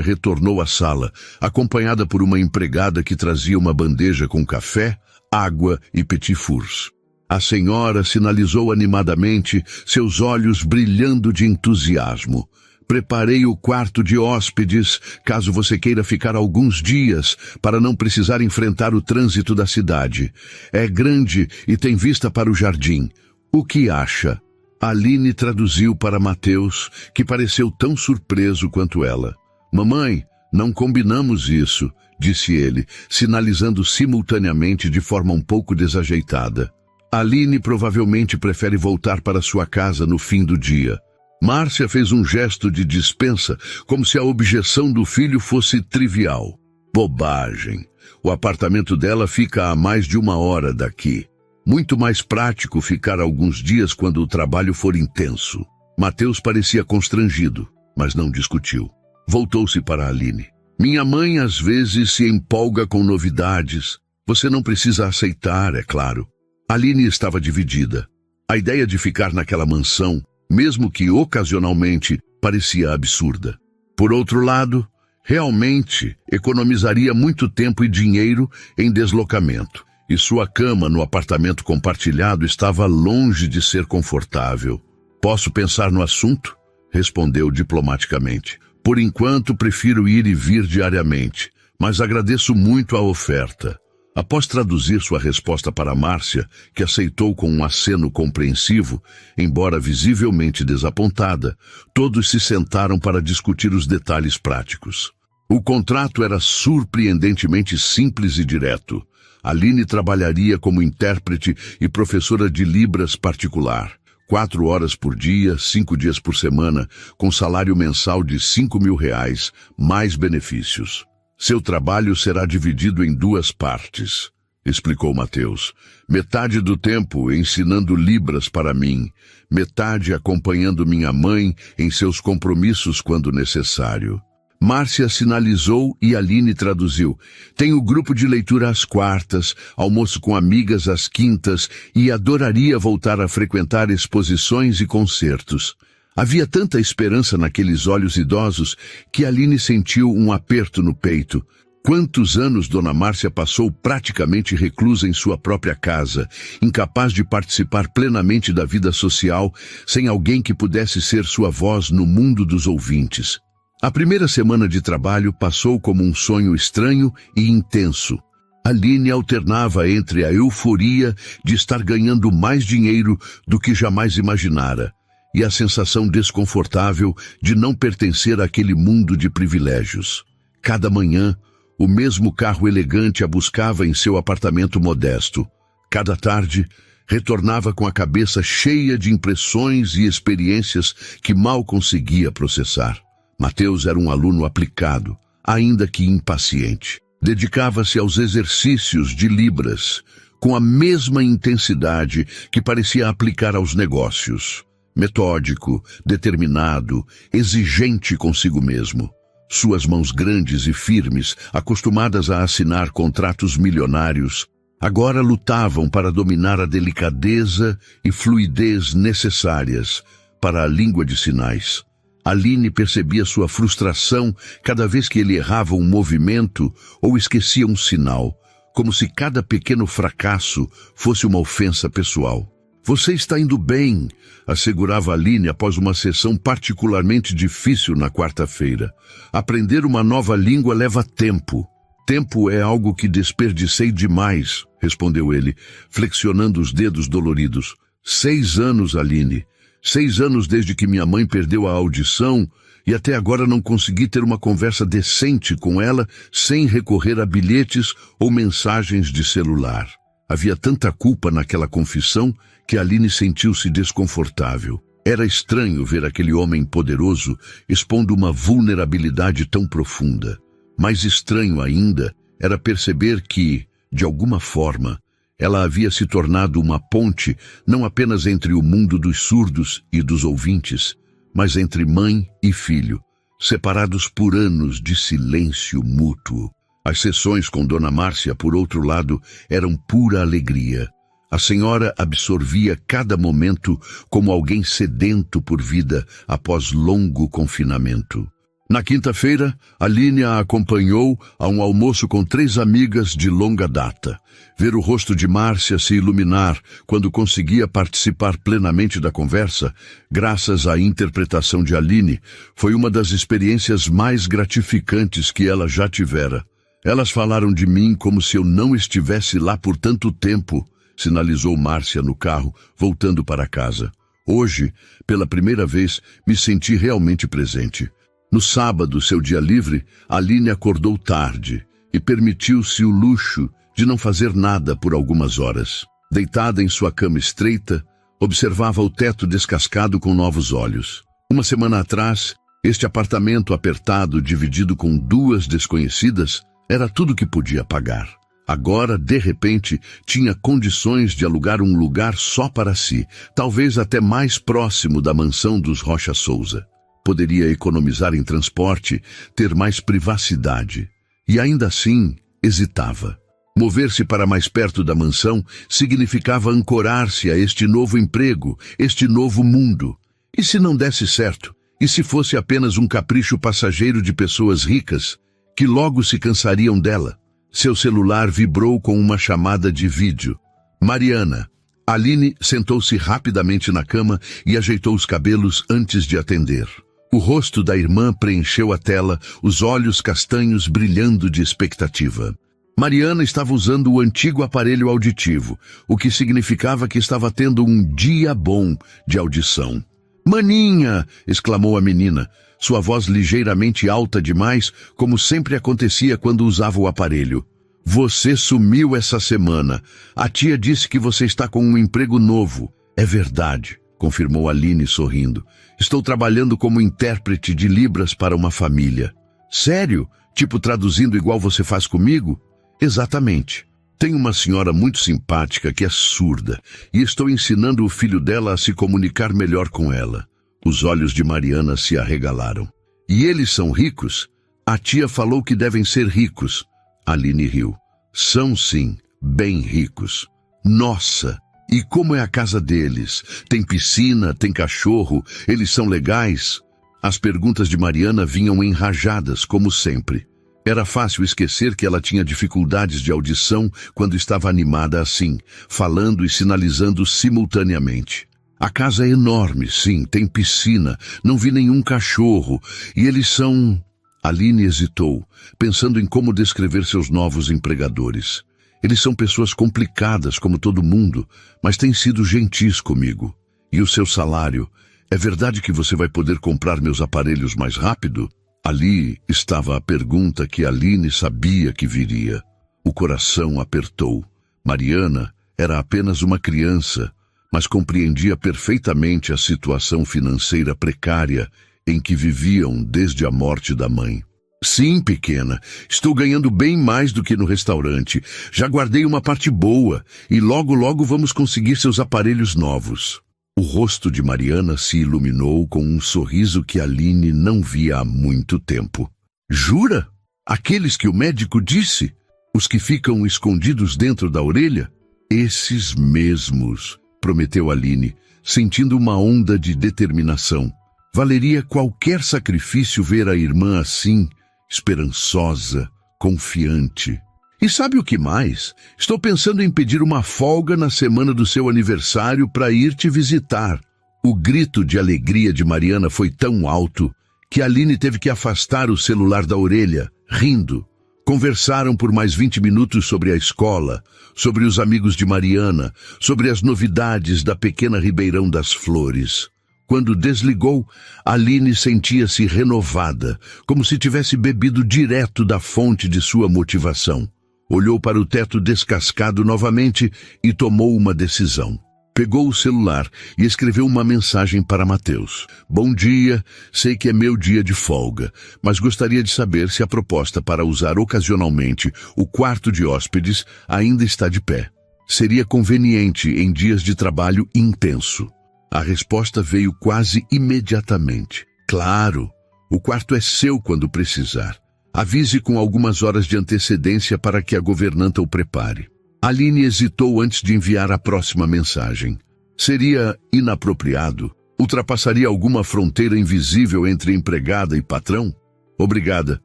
retornou à sala, acompanhada por uma empregada que trazia uma bandeja com café, água e petit fours. A senhora sinalizou animadamente, seus olhos brilhando de entusiasmo. Preparei o quarto de hóspedes, caso você queira ficar alguns dias, para não precisar enfrentar o trânsito da cidade. É grande e tem vista para o jardim. O que acha? Aline traduziu para Mateus, que pareceu tão surpreso quanto ela. Mamãe, não combinamos isso, disse ele, sinalizando simultaneamente de forma um pouco desajeitada. Aline provavelmente prefere voltar para sua casa no fim do dia. Márcia fez um gesto de dispensa, como se a objeção do filho fosse trivial. Bobagem. O apartamento dela fica a mais de 1 hora daqui. Muito mais prático ficar alguns dias quando o trabalho for intenso. Mateus parecia constrangido, mas não discutiu. Voltou-se para Aline. Minha mãe às vezes se empolga com novidades. Você não precisa aceitar, é claro. Aline estava dividida. A ideia de ficar naquela mansão, mesmo que ocasionalmente, parecia absurda. Por outro lado, realmente economizaria muito tempo e dinheiro em deslocamento, e sua cama no apartamento compartilhado estava longe de ser confortável. Posso pensar no assunto? Respondeu diplomaticamente. Por enquanto, prefiro ir e vir diariamente, mas agradeço muito a oferta. Após traduzir sua resposta para Márcia, que aceitou com um aceno compreensivo, embora visivelmente desapontada, todos se sentaram para discutir os detalhes práticos. O contrato era surpreendentemente simples e direto. Aline trabalharia como intérprete e professora de Libras particular. 4 horas por dia, 5 dias por semana, com salário mensal de R$ 5.000, mais benefícios. Seu trabalho será dividido em 2 partes, explicou Mateus. Metade do tempo ensinando libras para mim, metade acompanhando minha mãe em seus compromissos quando necessário. Márcia sinalizou e Aline traduziu. Tenho grupo de leitura às quartas, almoço com amigas às quintas e adoraria voltar a frequentar exposições e concertos. Havia tanta esperança naqueles olhos idosos que Aline sentiu um aperto no peito. Quantos anos Dona Márcia passou praticamente reclusa em sua própria casa, incapaz de participar plenamente da vida social, sem alguém que pudesse ser sua voz no mundo dos ouvintes. A primeira semana de trabalho passou como um sonho estranho e intenso. Aline alternava entre a euforia de estar ganhando mais dinheiro do que jamais imaginara e a sensação desconfortável de não pertencer àquele mundo de privilégios. Cada manhã, o mesmo carro elegante a buscava em seu apartamento modesto. Cada tarde, retornava com a cabeça cheia de impressões e experiências que mal conseguia processar. Mateus era um aluno aplicado, ainda que impaciente. Dedicava-se aos exercícios de Libras, com a mesma intensidade que parecia aplicar aos negócios. Metódico, determinado, exigente consigo mesmo. Suas mãos grandes e firmes, acostumadas a assinar contratos milionários, agora lutavam para dominar a delicadeza e fluidez necessárias para a língua de sinais. Aline percebia sua frustração cada vez que ele errava um movimento ou esquecia um sinal, como se cada pequeno fracasso fosse uma ofensa pessoal. Você está indo bem, assegurava Aline após uma sessão particularmente difícil na quarta-feira. Aprender uma nova língua leva tempo. Tempo é algo que desperdicei demais, respondeu ele, flexionando os dedos doloridos. 6 anos, Aline. 6 anos desde que minha mãe perdeu a audição e até agora não consegui ter uma conversa decente com ela sem recorrer a bilhetes ou mensagens de celular. Havia tanta culpa naquela confissão que Aline sentiu-se desconfortável. Era estranho ver aquele homem poderoso expondo uma vulnerabilidade tão profunda. Mais estranho ainda era perceber que, de alguma forma, ela havia se tornado uma ponte não apenas entre o mundo dos surdos e dos ouvintes, mas entre mãe e filho, separados por anos de silêncio mútuo. As sessões com Dona Márcia, por outro lado, eram pura alegria. A senhora absorvia cada momento como alguém sedento por vida após longo confinamento. Na quinta-feira, Aline a acompanhou a um almoço com 3 amigas de longa data. Ver o rosto de Márcia se iluminar quando conseguia participar plenamente da conversa, graças à interpretação de Aline, foi uma das experiências mais gratificantes que ela já tivera. Elas falaram de mim como se eu não estivesse lá por tanto tempo, sinalizou Márcia no carro, voltando para casa. Hoje, pela primeira vez, me senti realmente presente. No sábado, seu dia livre, Aline acordou tarde e permitiu-se o luxo de não fazer nada por algumas horas. Deitada em sua cama estreita, observava o teto descascado com novos olhos. Uma semana atrás, este apartamento apertado, dividido com 2 desconhecidas, era tudo que podia pagar. Agora, de repente, tinha condições de alugar um lugar só para si, talvez até mais próximo da mansão dos Rocha Souza. Poderia economizar em transporte, ter mais privacidade. E ainda assim, hesitava. Mover-se para mais perto da mansão significava ancorar-se a este novo emprego, este novo mundo. E se não desse certo? E se fosse apenas um capricho passageiro de pessoas ricas, que logo se cansariam dela? Seu celular vibrou com uma chamada de vídeo. Mariana. Aline sentou-se rapidamente na cama e ajeitou os cabelos antes de atender. O rosto da irmã preencheu a tela, os olhos castanhos brilhando de expectativa. Mariana estava usando o antigo aparelho auditivo, o que significava que estava tendo um dia bom de audição. «Maninha!» exclamou a menina, sua voz ligeiramente alta demais, como sempre acontecia quando usava o aparelho. «Você sumiu essa semana. A tia disse que você está com um emprego novo. É verdade. confirmou Aline sorrindo. Estou trabalhando como intérprete de Libras para uma família. Sério? Tipo traduzindo igual você faz comigo? Exatamente. Tenho uma senhora muito simpática que é surda e estou ensinando o filho dela a se comunicar melhor com ela. Os olhos de Mariana se arregalaram. E eles são ricos? A tia falou que devem ser ricos. Aline riu. São sim, bem ricos. Nossa! E como é a casa deles? Tem piscina, tem cachorro, eles são legais? As perguntas de Mariana vinham enrajadas, como sempre. Era fácil esquecer que ela tinha dificuldades de audição quando estava animada assim, falando e sinalizando simultaneamente. A casa é enorme, sim, tem piscina, não vi nenhum cachorro, e eles são... Aline hesitou, pensando em como descrever seus novos empregadores. Eles são pessoas complicadas, como todo mundo, mas têm sido gentis comigo. E o seu salário? É verdade que você vai poder comprar meus aparelhos mais rápido? Ali estava a pergunta que Aline sabia que viria. O coração apertou. Mariana era apenas uma criança, mas compreendia perfeitamente a situação financeira precária em que viviam desde a morte da mãe. Sim, pequena, estou ganhando bem mais do que no restaurante. Já guardei uma parte boa e logo vamos conseguir seus aparelhos novos. O rosto de Mariana se iluminou com um sorriso que Aline não via há muito tempo. Jura? Aqueles que o médico disse? Os que ficam escondidos dentro da orelha? Esses mesmos, prometeu Aline, sentindo uma onda de determinação. Valeria qualquer sacrifício ver a irmã assim, esperançosa, confiante. E sabe o que mais? Estou pensando em pedir uma folga na semana do seu aniversário para ir te visitar. O grito de alegria de Mariana foi tão alto que Aline teve que afastar o celular da orelha, rindo. Conversaram por mais 20 minutos sobre a escola, sobre os amigos de Mariana, sobre as novidades da pequena Ribeirão das Flores. Quando desligou, Aline sentia-se renovada, como se tivesse bebido direto da fonte de sua motivação. Olhou para o teto descascado novamente e tomou uma decisão. Pegou o celular e escreveu uma mensagem para Mateus. Bom dia, sei que é meu dia de folga, mas gostaria de saber se a proposta para usar ocasionalmente o quarto de hóspedes ainda está de pé. Seria conveniente em dias de trabalho intenso. A resposta veio quase imediatamente. Claro, o quarto é seu quando precisar. Avise com algumas horas de antecedência para que a governanta o prepare. Aline hesitou antes de enviar a próxima mensagem. Seria inapropriado? Ultrapassaria alguma fronteira invisível entre empregada e patrão? Obrigada.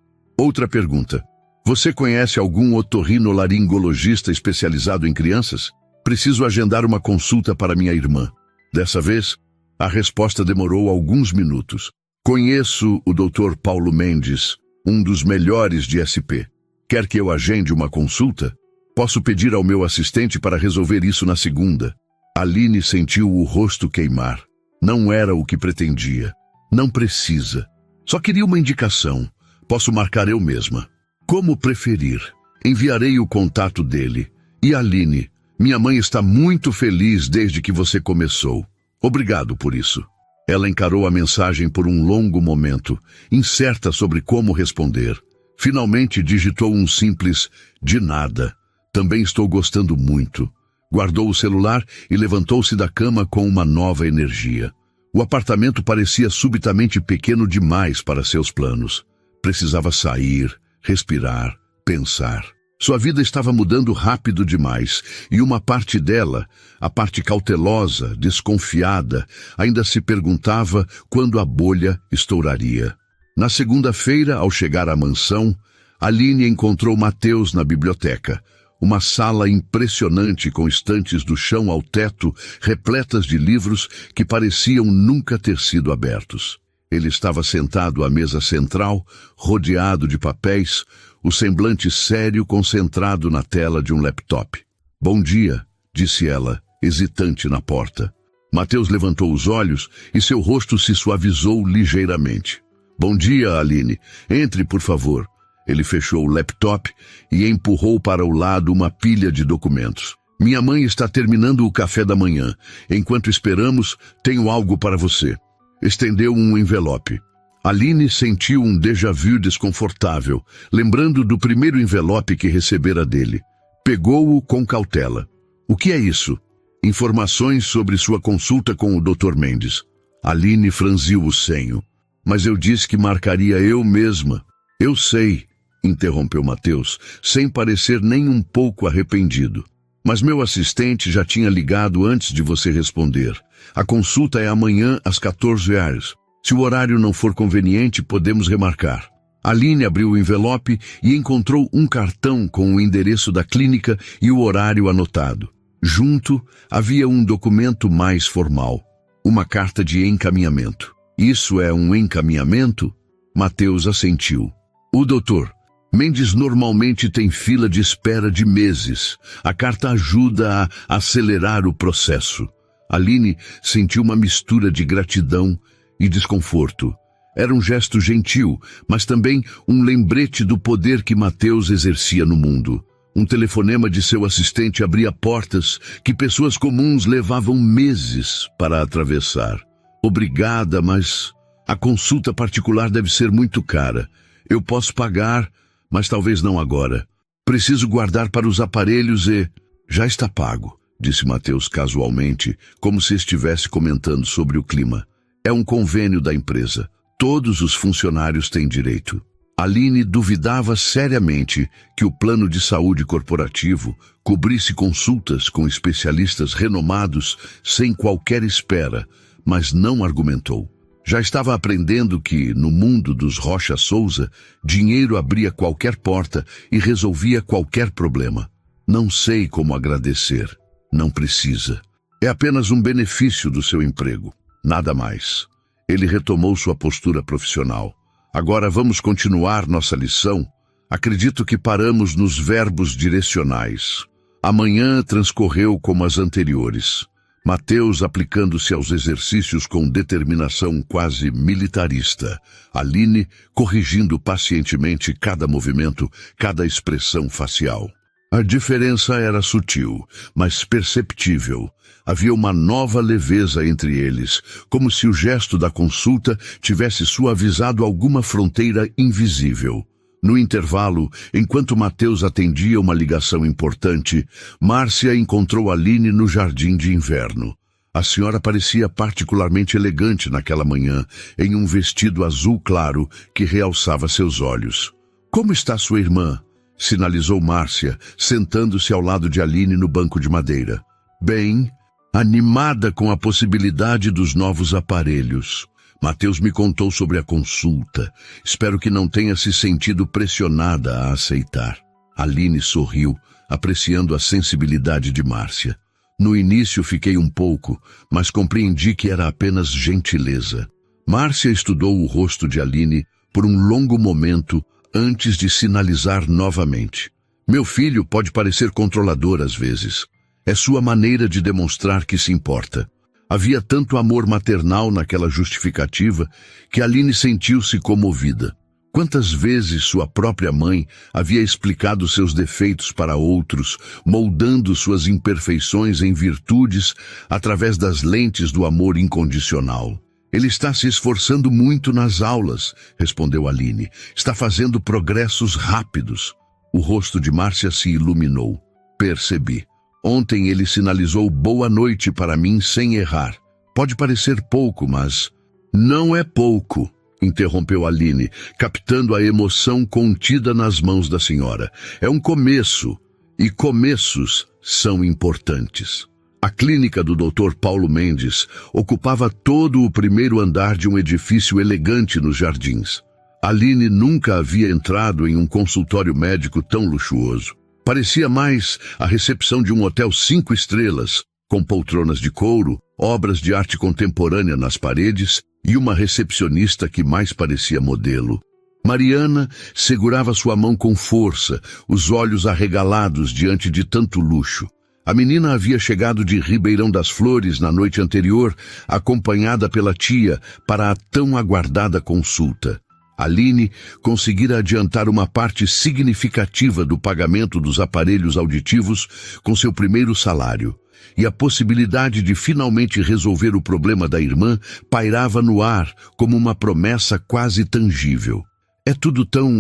Outra pergunta. Você conhece algum otorrinolaringologista especializado em crianças? Preciso agendar uma consulta para minha irmã. Dessa vez, a resposta demorou alguns minutos. Conheço o Dr. Paulo Mendes, um dos melhores de SP. Quer que eu agende uma consulta? Posso pedir ao meu assistente para resolver isso na segunda. Aline sentiu o rosto queimar. Não era o que pretendia. Não precisa. Só queria uma indicação. Posso marcar eu mesma. Como preferir. Enviarei o contato dele. E Aline, minha mãe está muito feliz desde que você começou. Obrigado por isso. Ela encarou a mensagem por um longo momento, incerta sobre como responder. Finalmente digitou um simples de nada. Também estou gostando muito. Guardou o celular e levantou-se da cama com uma nova energia. O apartamento parecia subitamente pequeno demais para seus planos. Precisava sair, respirar, pensar. Sua vida estava mudando rápido demais, e uma parte dela, a parte cautelosa, desconfiada, ainda se perguntava quando a bolha estouraria. Na segunda-feira, ao chegar à mansão, Aline encontrou Mateus na biblioteca, uma sala impressionante com estantes do chão ao teto, repletas de livros que pareciam nunca ter sido abertos. Ele estava sentado à mesa central, rodeado de papéis, o semblante sério concentrado na tela de um laptop. Bom dia, disse ela, hesitante na porta. Mateus levantou os olhos e seu rosto se suavizou ligeiramente. Bom dia, Aline. Entre, por favor. Ele fechou o laptop e empurrou para o lado uma pilha de documentos. Minha mãe está terminando o café da manhã. Enquanto esperamos, tenho algo para você. Estendeu um envelope. Aline sentiu um déjà-vu desconfortável, lembrando do primeiro envelope que recebera dele. Pegou-o com cautela. O que é isso? Informações sobre sua consulta com o Dr. Mendes. Aline franziu o senho. Mas eu disse que marcaria eu mesma. Eu sei, interrompeu Mateus, sem parecer nem um pouco arrependido. Mas meu assistente já tinha ligado antes de você responder. A consulta é amanhã às 14 horas. Se o horário não for conveniente, podemos remarcar. Aline abriu o envelope e encontrou um cartão com o endereço da clínica e o horário anotado. Junto, havia um documento mais formal. Uma carta de encaminhamento. Isso é um encaminhamento? Mateus assentiu. O doutor Mendes normalmente tem fila de espera de meses. A carta ajuda a acelerar o processo. Aline sentiu uma mistura de gratidão e desconforto. Era um gesto gentil, mas também um lembrete do poder que Mateus exercia no mundo. Um telefonema de seu assistente abria portas que pessoas comuns levavam meses para atravessar. Obrigada, mas a consulta particular deve ser muito cara. Eu posso pagar, mas talvez não agora. Preciso guardar para os aparelhos e... Já está pago, disse Mateus casualmente, como se estivesse comentando sobre o clima. É um convênio da empresa. Todos os funcionários têm direito. Aline duvidava seriamente que o plano de saúde corporativo cobrisse consultas com especialistas renomados sem qualquer espera, mas não argumentou. Já estava aprendendo que, no mundo dos Rocha Souza, dinheiro abria qualquer porta e resolvia qualquer problema. Não sei como agradecer. Não precisa. É apenas um benefício do seu emprego. Nada mais. Ele retomou sua postura profissional. Agora vamos continuar nossa lição. Acredito que paramos nos verbos direcionais. Amanhã transcorreu como as anteriores. Mateus aplicando-se aos exercícios com determinação quase militarista. Aline corrigindo pacientemente cada movimento, cada expressão facial. A diferença era sutil, mas perceptível. Havia uma nova leveza entre eles, como se o gesto da consulta tivesse suavizado alguma fronteira invisível. No intervalo, enquanto Mateus atendia uma ligação importante, Márcia encontrou Aline no jardim de inverno. A senhora parecia particularmente elegante naquela manhã, em um vestido azul claro que realçava seus olhos. Como está sua irmã? Sinalizou Márcia, sentando-se ao lado de Aline no banco de madeira. Bem, animada com a possibilidade dos novos aparelhos. Mateus me contou sobre a consulta. Espero que não tenha se sentido pressionada a aceitar. Aline sorriu, apreciando a sensibilidade de Márcia. No início fiquei um pouco, mas compreendi que era apenas gentileza. Márcia estudou o rosto de Aline por um longo momento antes de sinalizar novamente. Meu filho pode parecer controlador às vezes. É sua maneira de demonstrar que se importa. Havia tanto amor maternal naquela justificativa que Aline sentiu-se comovida. Quantas vezes sua própria mãe havia explicado seus defeitos para outros, moldando suas imperfeições em virtudes através das lentes do amor incondicional. Ele está se esforçando muito nas aulas, respondeu Aline. Está fazendo progressos rápidos. O rosto de Márcia se iluminou. Percebi. Ontem ele sinalizou boa noite para mim sem errar. Pode parecer pouco, mas... Não é pouco, interrompeu Aline, captando a emoção contida nas mãos da senhora. É um começo, e começos são importantes. A clínica do Dr. Paulo Mendes ocupava todo o primeiro andar de um edifício elegante nos jardins. Aline nunca havia entrado em um consultório médico tão luxuoso. Parecia mais a recepção de um hotel 5 estrelas, com poltronas de couro, obras de arte contemporânea nas paredes e uma recepcionista que mais parecia modelo. Mariana segurava sua mão com força, os olhos arregalados diante de tanto luxo. A menina havia chegado de Ribeirão das Flores na noite anterior, acompanhada pela tia para a tão aguardada consulta. Aline conseguira adiantar uma parte significativa do pagamento dos aparelhos auditivos com seu primeiro salário, e a possibilidade de finalmente resolver o problema da irmã pairava no ar como uma promessa quase tangível. É tudo tão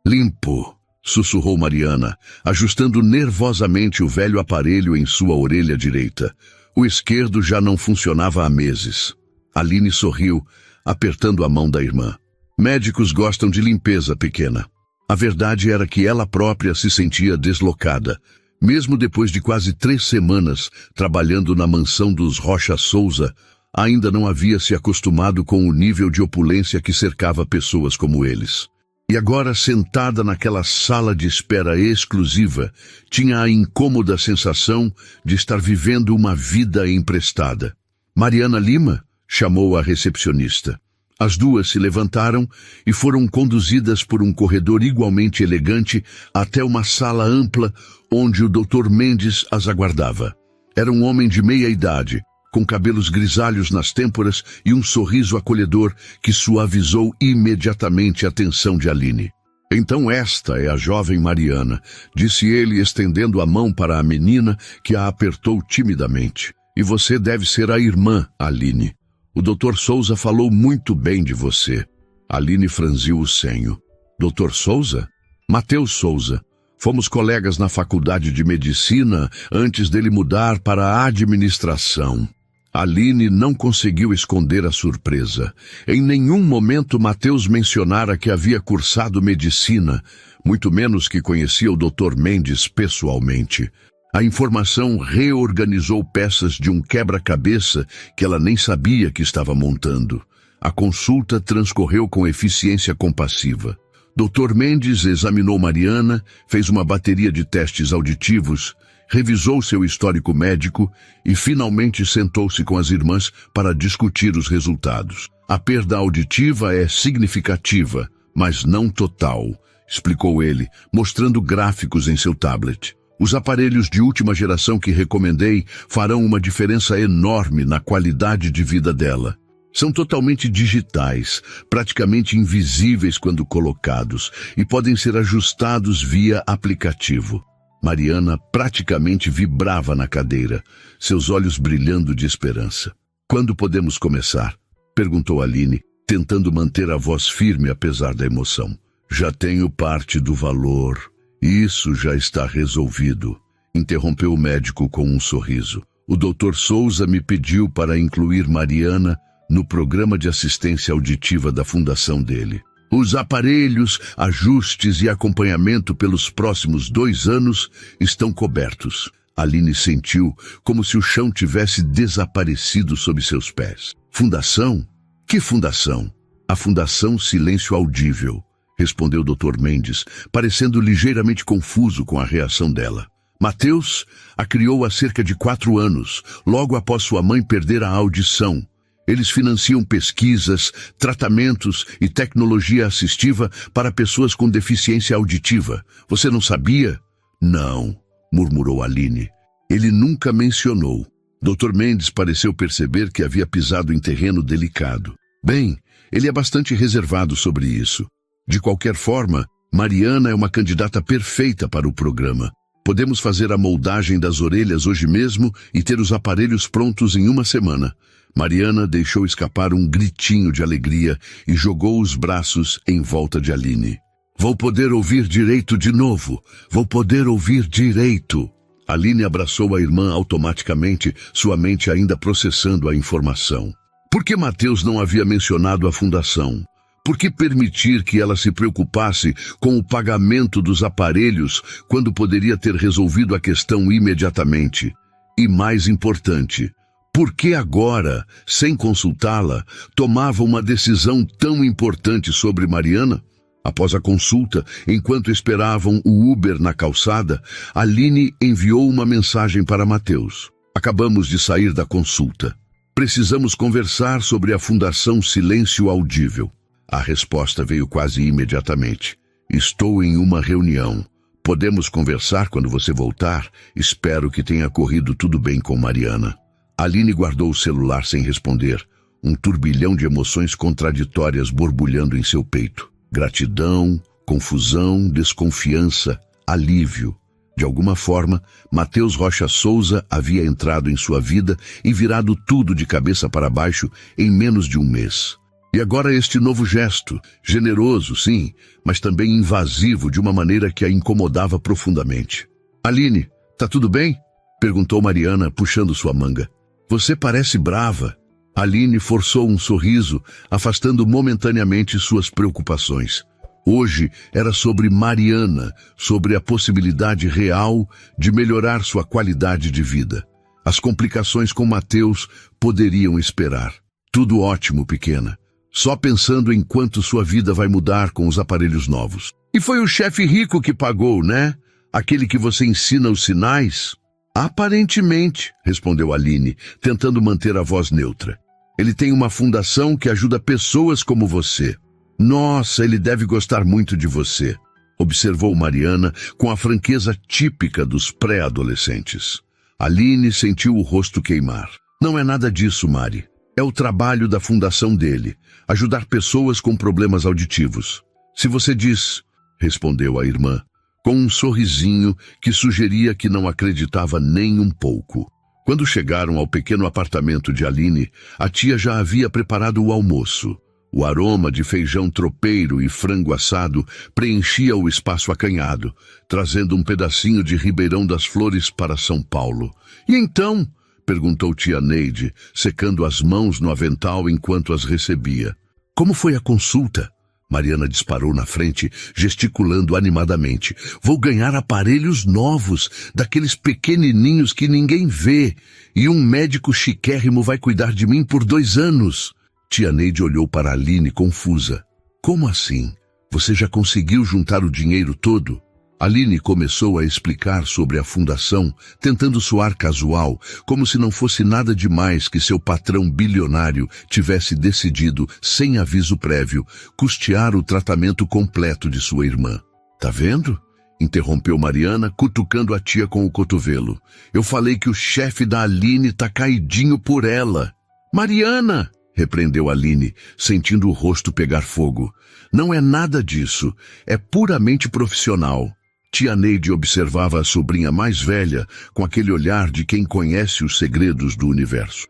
limpo, sussurrou Mariana, ajustando nervosamente o velho aparelho em sua orelha direita. O esquerdo já não funcionava há meses. Aline sorriu, apertando a mão da irmã. Médicos gostam de limpeza, pequena. A verdade era que ela própria se sentia deslocada. Mesmo depois de quase 3 semanas trabalhando na mansão dos Rocha Souza, ainda não havia se acostumado com o nível de opulência que cercava pessoas como eles. E agora, sentada naquela sala de espera exclusiva, tinha a incômoda sensação de estar vivendo uma vida emprestada. Mariana Lima chamou a recepcionista. As duas se levantaram e foram conduzidas por um corredor igualmente elegante até uma sala ampla onde o Dr. Mendes as aguardava. Era um homem de meia idade, com cabelos grisalhos nas têmporas e um sorriso acolhedor que suavizou imediatamente a tensão de Aline. Então esta é a jovem Mariana, disse ele estendendo a mão para a menina que a apertou timidamente. E você deve ser a irmã, Aline. O Dr. Souza falou muito bem de você. Aline franziu o senho. Dr. Souza? Matheus Souza. Fomos colegas na faculdade de medicina antes dele mudar para a administração. Aline não conseguiu esconder a surpresa. Em nenhum momento Matheus mencionara que havia cursado medicina, muito menos que conhecia o Dr. Mendes pessoalmente. A informação reorganizou peças de um quebra-cabeça que ela nem sabia que estava montando. A consulta transcorreu com eficiência compassiva. Dr. Mendes examinou Mariana, fez uma bateria de testes auditivos, revisou seu histórico médico e finalmente sentou-se com as irmãs para discutir os resultados. A perda auditiva é significativa, mas não total, explicou ele, mostrando gráficos em seu tablet. Os aparelhos de última geração que recomendei farão uma diferença enorme na qualidade de vida dela. São totalmente digitais, praticamente invisíveis quando colocados, e podem ser ajustados via aplicativo. Mariana praticamente vibrava na cadeira, seus olhos brilhando de esperança. Quando podemos começar? Perguntou Aline, tentando manter a voz firme apesar da emoção. Já tenho parte do valor. Isso já está resolvido, interrompeu o médico com um sorriso. O Dr. Souza me pediu para incluir Mariana no programa de assistência auditiva da fundação dele. Os aparelhos, ajustes e acompanhamento pelos próximos 2 anos estão cobertos. Aline sentiu como se o chão tivesse desaparecido sob seus pés. Fundação? Que fundação? A Fundação Silêncio Audível, respondeu Dr. Mendes, parecendo ligeiramente confuso com a reação dela. Matheus a criou há cerca de 4 anos, logo após sua mãe perder a audição. Eles financiam pesquisas, tratamentos e tecnologia assistiva para pessoas com deficiência auditiva. Você não sabia? Não, murmurou Aline. Ele nunca mencionou. Dr. Mendes pareceu perceber que havia pisado em terreno delicado. Bem, ele é bastante reservado sobre isso. De qualquer forma, Mariana é uma candidata perfeita para o programa. Podemos fazer a moldagem das orelhas hoje mesmo e ter os aparelhos prontos em 1 semana. Mariana deixou escapar um gritinho de alegria e jogou os braços em volta de Aline. Vou poder ouvir direito de novo. Vou poder ouvir direito. Aline abraçou a irmã automaticamente, sua mente ainda processando a informação. Por que Matheus não havia mencionado a fundação? Por que permitir que ela se preocupasse com o pagamento dos aparelhos quando poderia ter resolvido a questão imediatamente? E mais importante, por que agora, sem consultá-la, tomava uma decisão tão importante sobre Mariana? Após a consulta, enquanto esperavam o Uber na calçada, Aline enviou uma mensagem para Matheus. Acabamos de sair da consulta. Precisamos conversar sobre a Fundação Silêncio Audível. A resposta veio quase imediatamente. Estou em uma reunião. Podemos conversar quando você voltar? Espero que tenha corrido tudo bem com Mariana. Aline guardou o celular sem responder. um turbilhão de emoções contraditórias borbulhando em seu peito. Gratidão, confusão, desconfiança, alívio. De alguma forma, Mateus Rocha Souza havia entrado em sua vida e virado tudo de cabeça para baixo em menos de um mês. E agora este novo gesto, generoso, sim, mas também invasivo de uma maneira que a incomodava profundamente. Aline, tá tudo bem? Perguntou Mariana, puxando sua manga. Você parece brava. Aline forçou um sorriso, afastando momentaneamente suas preocupações. Hoje era sobre Mariana, sobre a possibilidade real de melhorar sua qualidade de vida. As complicações com Mateus poderiam esperar. Tudo ótimo, pequena. Só pensando em quanto sua vida vai mudar com os aparelhos novos. E foi o chefe rico que pagou, né? Aquele que você ensina os sinais? Aparentemente, respondeu Aline, tentando manter a voz neutra. Ele tem uma fundação que ajuda pessoas como você. Nossa, ele deve gostar muito de você, observou Mariana com a franqueza típica dos pré-adolescentes. Aline sentiu o rosto queimar. Não é nada disso, Mari. É o trabalho da fundação dele, ajudar pessoas com problemas auditivos. Se você diz, respondeu a irmã, com um sorrisinho que sugeria que não acreditava nem um pouco. Quando chegaram ao pequeno apartamento de Aline, a tia já havia preparado o almoço. O aroma de feijão tropeiro e frango assado preenchia o espaço acanhado, trazendo um pedacinho de Ribeirão das Flores para São Paulo. E então? Perguntou tia Neide, secando as mãos no avental enquanto as recebia. Como foi a consulta? Mariana disparou na frente, gesticulando animadamente. Vou ganhar aparelhos novos, daqueles pequenininhos que ninguém vê, e um médico chiquérrimo vai cuidar de mim por 2 anos. Tia Neide olhou para Aline confusa. Como assim? Você já conseguiu juntar o dinheiro todo? Aline começou a explicar sobre a fundação, tentando soar casual, como se não fosse nada demais que seu patrão bilionário tivesse decidido, sem aviso prévio, custear o tratamento completo de sua irmã. Tá vendo? Interrompeu Mariana, cutucando a tia com o cotovelo. Eu falei que o chefe da Aline tá caidinho por ela. Mariana! Repreendeu Aline, sentindo o rosto pegar fogo. Não é nada disso, é puramente profissional. Tia Neide observava a sobrinha mais velha com aquele olhar de quem conhece os segredos do universo.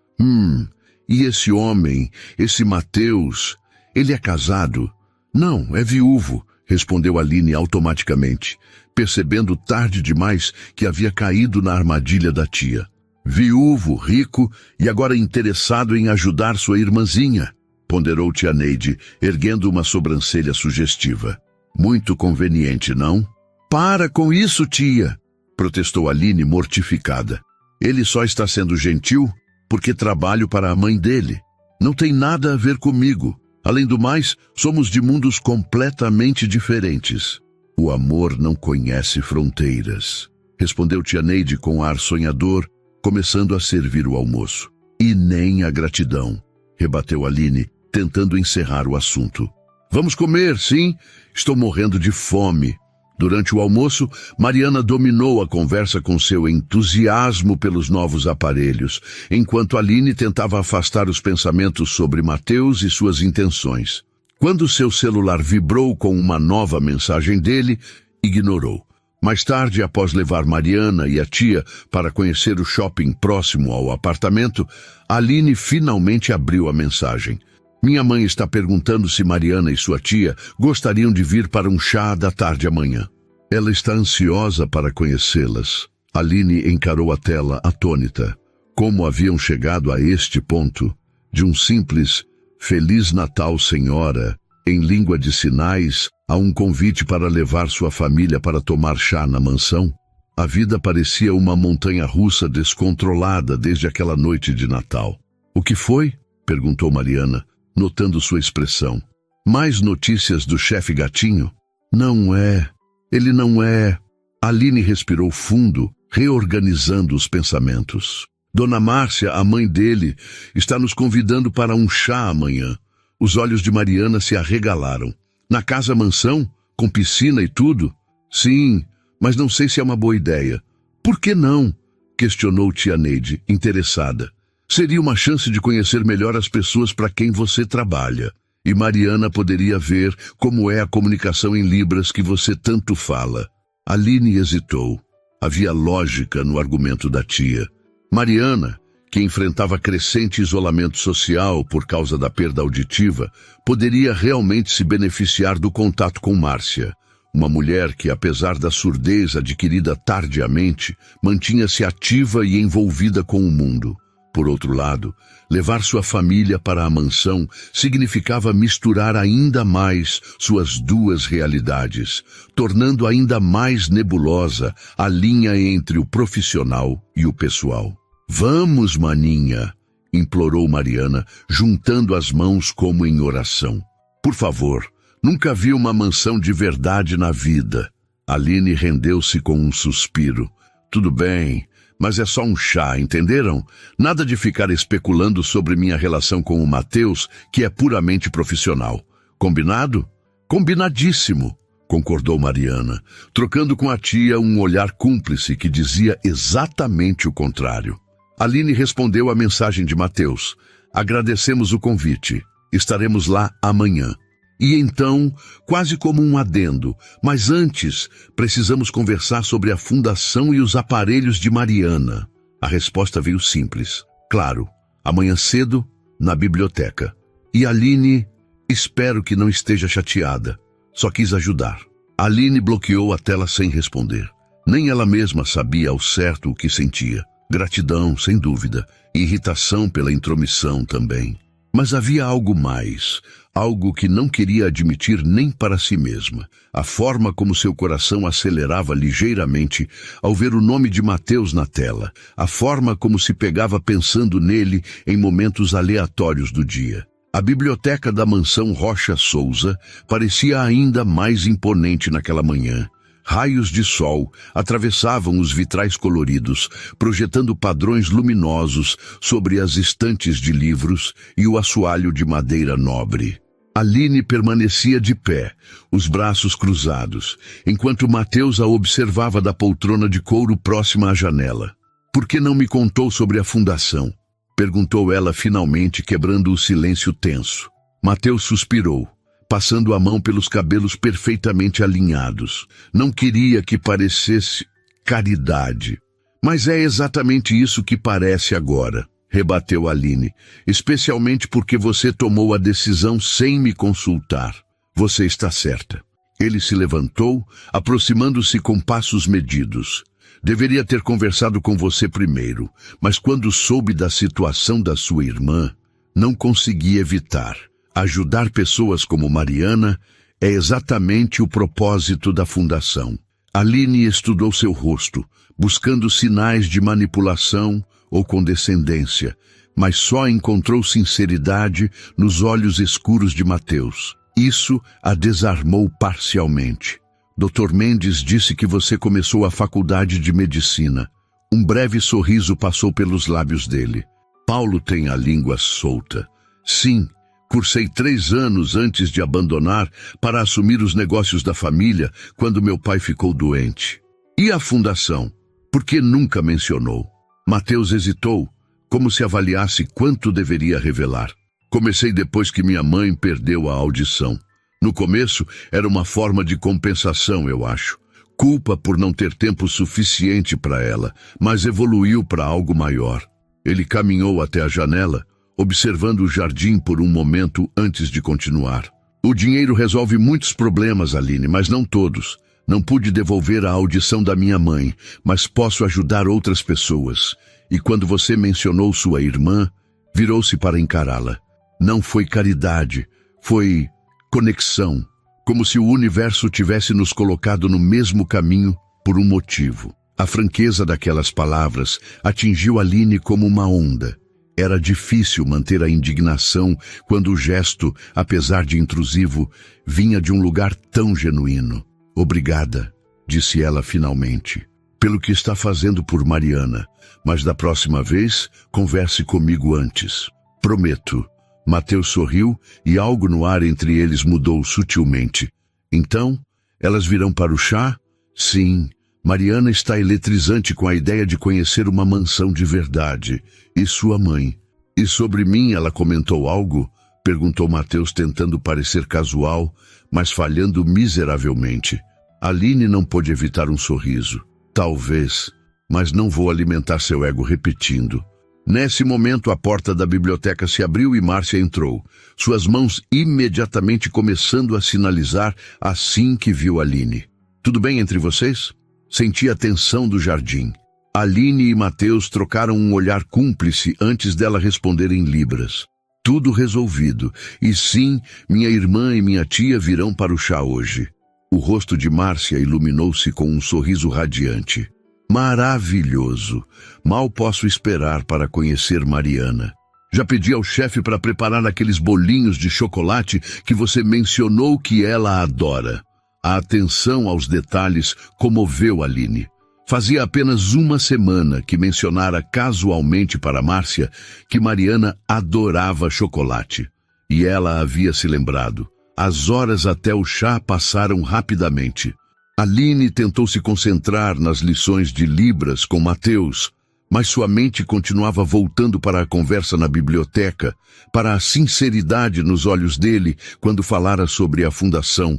E esse homem, esse Mateus, ele é casado? Não, é viúvo, respondeu Aline automaticamente, percebendo tarde demais que havia caído na armadilha da tia. Viúvo, rico e agora interessado em ajudar sua irmãzinha, ponderou tia Neide, erguendo uma sobrancelha sugestiva. Muito conveniente, não? Para com isso, tia, protestou Aline mortificada. Ele só está sendo gentil porque trabalho para a mãe dele. Não tem nada a ver comigo. Além do mais, somos de mundos completamente diferentes. O amor não conhece fronteiras, respondeu tia Neide com ar sonhador, começando a servir o almoço. E nem a gratidão, rebateu Aline, tentando encerrar o assunto. Vamos comer, sim? Estou morrendo de fome. Durante o almoço, Mariana dominou a conversa com seu entusiasmo pelos novos aparelhos, enquanto Aline tentava afastar os pensamentos sobre Mateus e suas intenções. Quando seu celular vibrou com uma nova mensagem dele, ignorou. Mais tarde, após levar Mariana e a tia para conhecer o shopping próximo ao apartamento, Aline finalmente abriu a mensagem. Minha mãe está perguntando se Mariana e sua tia gostariam de vir para um chá da tarde amanhã. Ela está ansiosa para conhecê-las. Aline encarou a tela atônita. Como haviam chegado a este ponto? De um simples Feliz Natal, Senhora, em língua de sinais, a um convite para levar sua família para tomar chá na mansão? A vida parecia uma montanha-russa descontrolada desde aquela noite de Natal. O que foi? Perguntou Mariana, notando sua expressão. Mais notícias do chefe Gatinho? Não é. Ele não é. Aline respirou fundo, reorganizando os pensamentos. Dona Márcia, a mãe dele, está nos convidando para um chá amanhã. Os olhos de Mariana se arregalaram. Na casa-mansão? Com piscina e tudo? Sim, mas não sei se é uma boa ideia. Por que não? Questionou tia Neide, interessada. Seria uma chance de conhecer melhor as pessoas para quem você trabalha. E Mariana poderia ver como é a comunicação em Libras que você tanto fala. Aline hesitou. Havia lógica no argumento da tia. Mariana, que enfrentava crescente isolamento social por causa da perda auditiva, poderia realmente se beneficiar do contato com Márcia. Uma mulher que, apesar da surdez adquirida tardiamente, mantinha-se ativa e envolvida com o mundo. Por outro lado, levar sua família para a mansão significava misturar ainda mais suas duas realidades, tornando ainda mais nebulosa a linha entre o profissional e o pessoal. "Vamos, maninha", implorou Mariana, juntando as mãos como em oração. "Por favor, nunca vi uma mansão de verdade na vida." Aline rendeu-se com um suspiro. "Tudo bem, mas é só um chá, entenderam? Nada de ficar especulando sobre minha relação com o Matheus, que é puramente profissional. Combinado?" "Combinadíssimo", concordou Mariana, trocando com a tia um olhar cúmplice que dizia exatamente o contrário. Aline respondeu à mensagem de Matheus. "Agradecemos o convite. Estaremos lá amanhã." E então, quase como um adendo, "Mas antes, precisamos conversar sobre a fundação e os aparelhos de Mariana." A resposta veio simples. "Claro, amanhã cedo, na biblioteca." E Aline, espero que não esteja chateada. Só quis ajudar. Aline bloqueou a tela sem responder. Nem ela mesma sabia ao certo o que sentia. Gratidão, sem dúvida. Irritação pela intromissão também. Mas havia algo mais, algo que não queria admitir nem para si mesma. A forma como seu coração acelerava ligeiramente ao ver o nome de Matheus na tela. A forma como se pegava pensando nele em momentos aleatórios do dia. A biblioteca da mansão Rocha Souza parecia ainda mais imponente naquela manhã. Raios de sol atravessavam os vitrais coloridos, projetando padrões luminosos sobre as estantes de livros e o assoalho de madeira nobre. Aline permanecia de pé, os braços cruzados, enquanto Matheus a observava da poltrona de couro próxima à janela. "Por que não me contou sobre a fundação?" perguntou ela finalmente, quebrando o silêncio tenso. Matheus suspirou, passando a mão pelos cabelos perfeitamente alinhados. "Não queria que parecesse caridade." "Mas é exatamente isso que parece agora", rebateu Aline, "especialmente porque você tomou a decisão sem me consultar." "Você está certa." Ele se levantou, aproximando-se com passos medidos. "Deveria ter conversado com você primeiro, mas quando soube da situação da sua irmã, não consegui evitar. Ajudar pessoas como Mariana é exatamente o propósito da fundação." Aline estudou seu rosto, buscando sinais de manipulação ou condescendência, mas só encontrou sinceridade nos olhos escuros de Matheus. Isso a desarmou parcialmente. "Dr. Mendes disse que você começou a faculdade de medicina." Um breve sorriso passou pelos lábios dele. Paulo tem a língua solta. "Sim, cursei 3 anos antes de abandonar para assumir os negócios da família quando meu pai ficou doente." "E a fundação? Por que nunca mencionou?" Matheus hesitou, como se avaliasse quanto deveria revelar. "Comecei depois que minha mãe perdeu a audição. No começo era uma forma de compensação, eu acho. Culpa por não ter tempo suficiente para ela, mas evoluiu para algo maior." Ele caminhou até a janela, observando o jardim por um momento antes de continuar. "O dinheiro resolve muitos problemas, Aline, mas não todos. Não pude devolver a audição da minha mãe, mas posso ajudar outras pessoas. E quando você mencionou sua irmã, virou-se para encará-la. Não foi caridade, foi conexão, como se o universo tivesse nos colocado no mesmo caminho por um motivo." A franqueza daquelas palavras atingiu Aline como uma onda. Era difícil manter a indignação quando o gesto, apesar de intrusivo, vinha de um lugar tão genuíno. "Obrigada", disse ela finalmente, "pelo que está fazendo por Mariana, mas da próxima vez, converse comigo antes." "Prometo." Matheus sorriu e algo no ar entre eles mudou sutilmente. "Então, elas virão para o chá?" "Sim, Mariana está eletrizante com a ideia de conhecer uma mansão de verdade. E sua mãe? E sobre mim ela comentou algo? Perguntou Mateus, tentando parecer casual, mas falhando miseravelmente. Aline não pôde evitar um sorriso. Talvez, mas não vou alimentar seu ego repetindo. Nesse momento, a porta da biblioteca se abriu e Márcia entrou, suas mãos imediatamente começando a sinalizar assim que viu Aline. Tudo bem entre vocês? Senti a tensão do jardim. Aline e Mateus trocaram um olhar cúmplice antes dela responder em libras. Tudo resolvido. E sim, minha irmã e minha tia virão para o chá hoje. O rosto de Márcia iluminou-se com um sorriso radiante. Maravilhoso! Mal posso esperar para conhecer Mariana. Já pedi ao chefe para preparar aqueles bolinhos de chocolate que você mencionou que ela adora. A atenção aos detalhes comoveu Aline. Fazia apenas uma semana que mencionara casualmente para Márcia que Mariana adorava chocolate. E ela havia se lembrado. As horas até o chá passaram rapidamente. Aline tentou se concentrar nas lições de Libras com Mateus, mas sua mente continuava voltando para a conversa na biblioteca, para a sinceridade nos olhos dele quando falara sobre a fundação,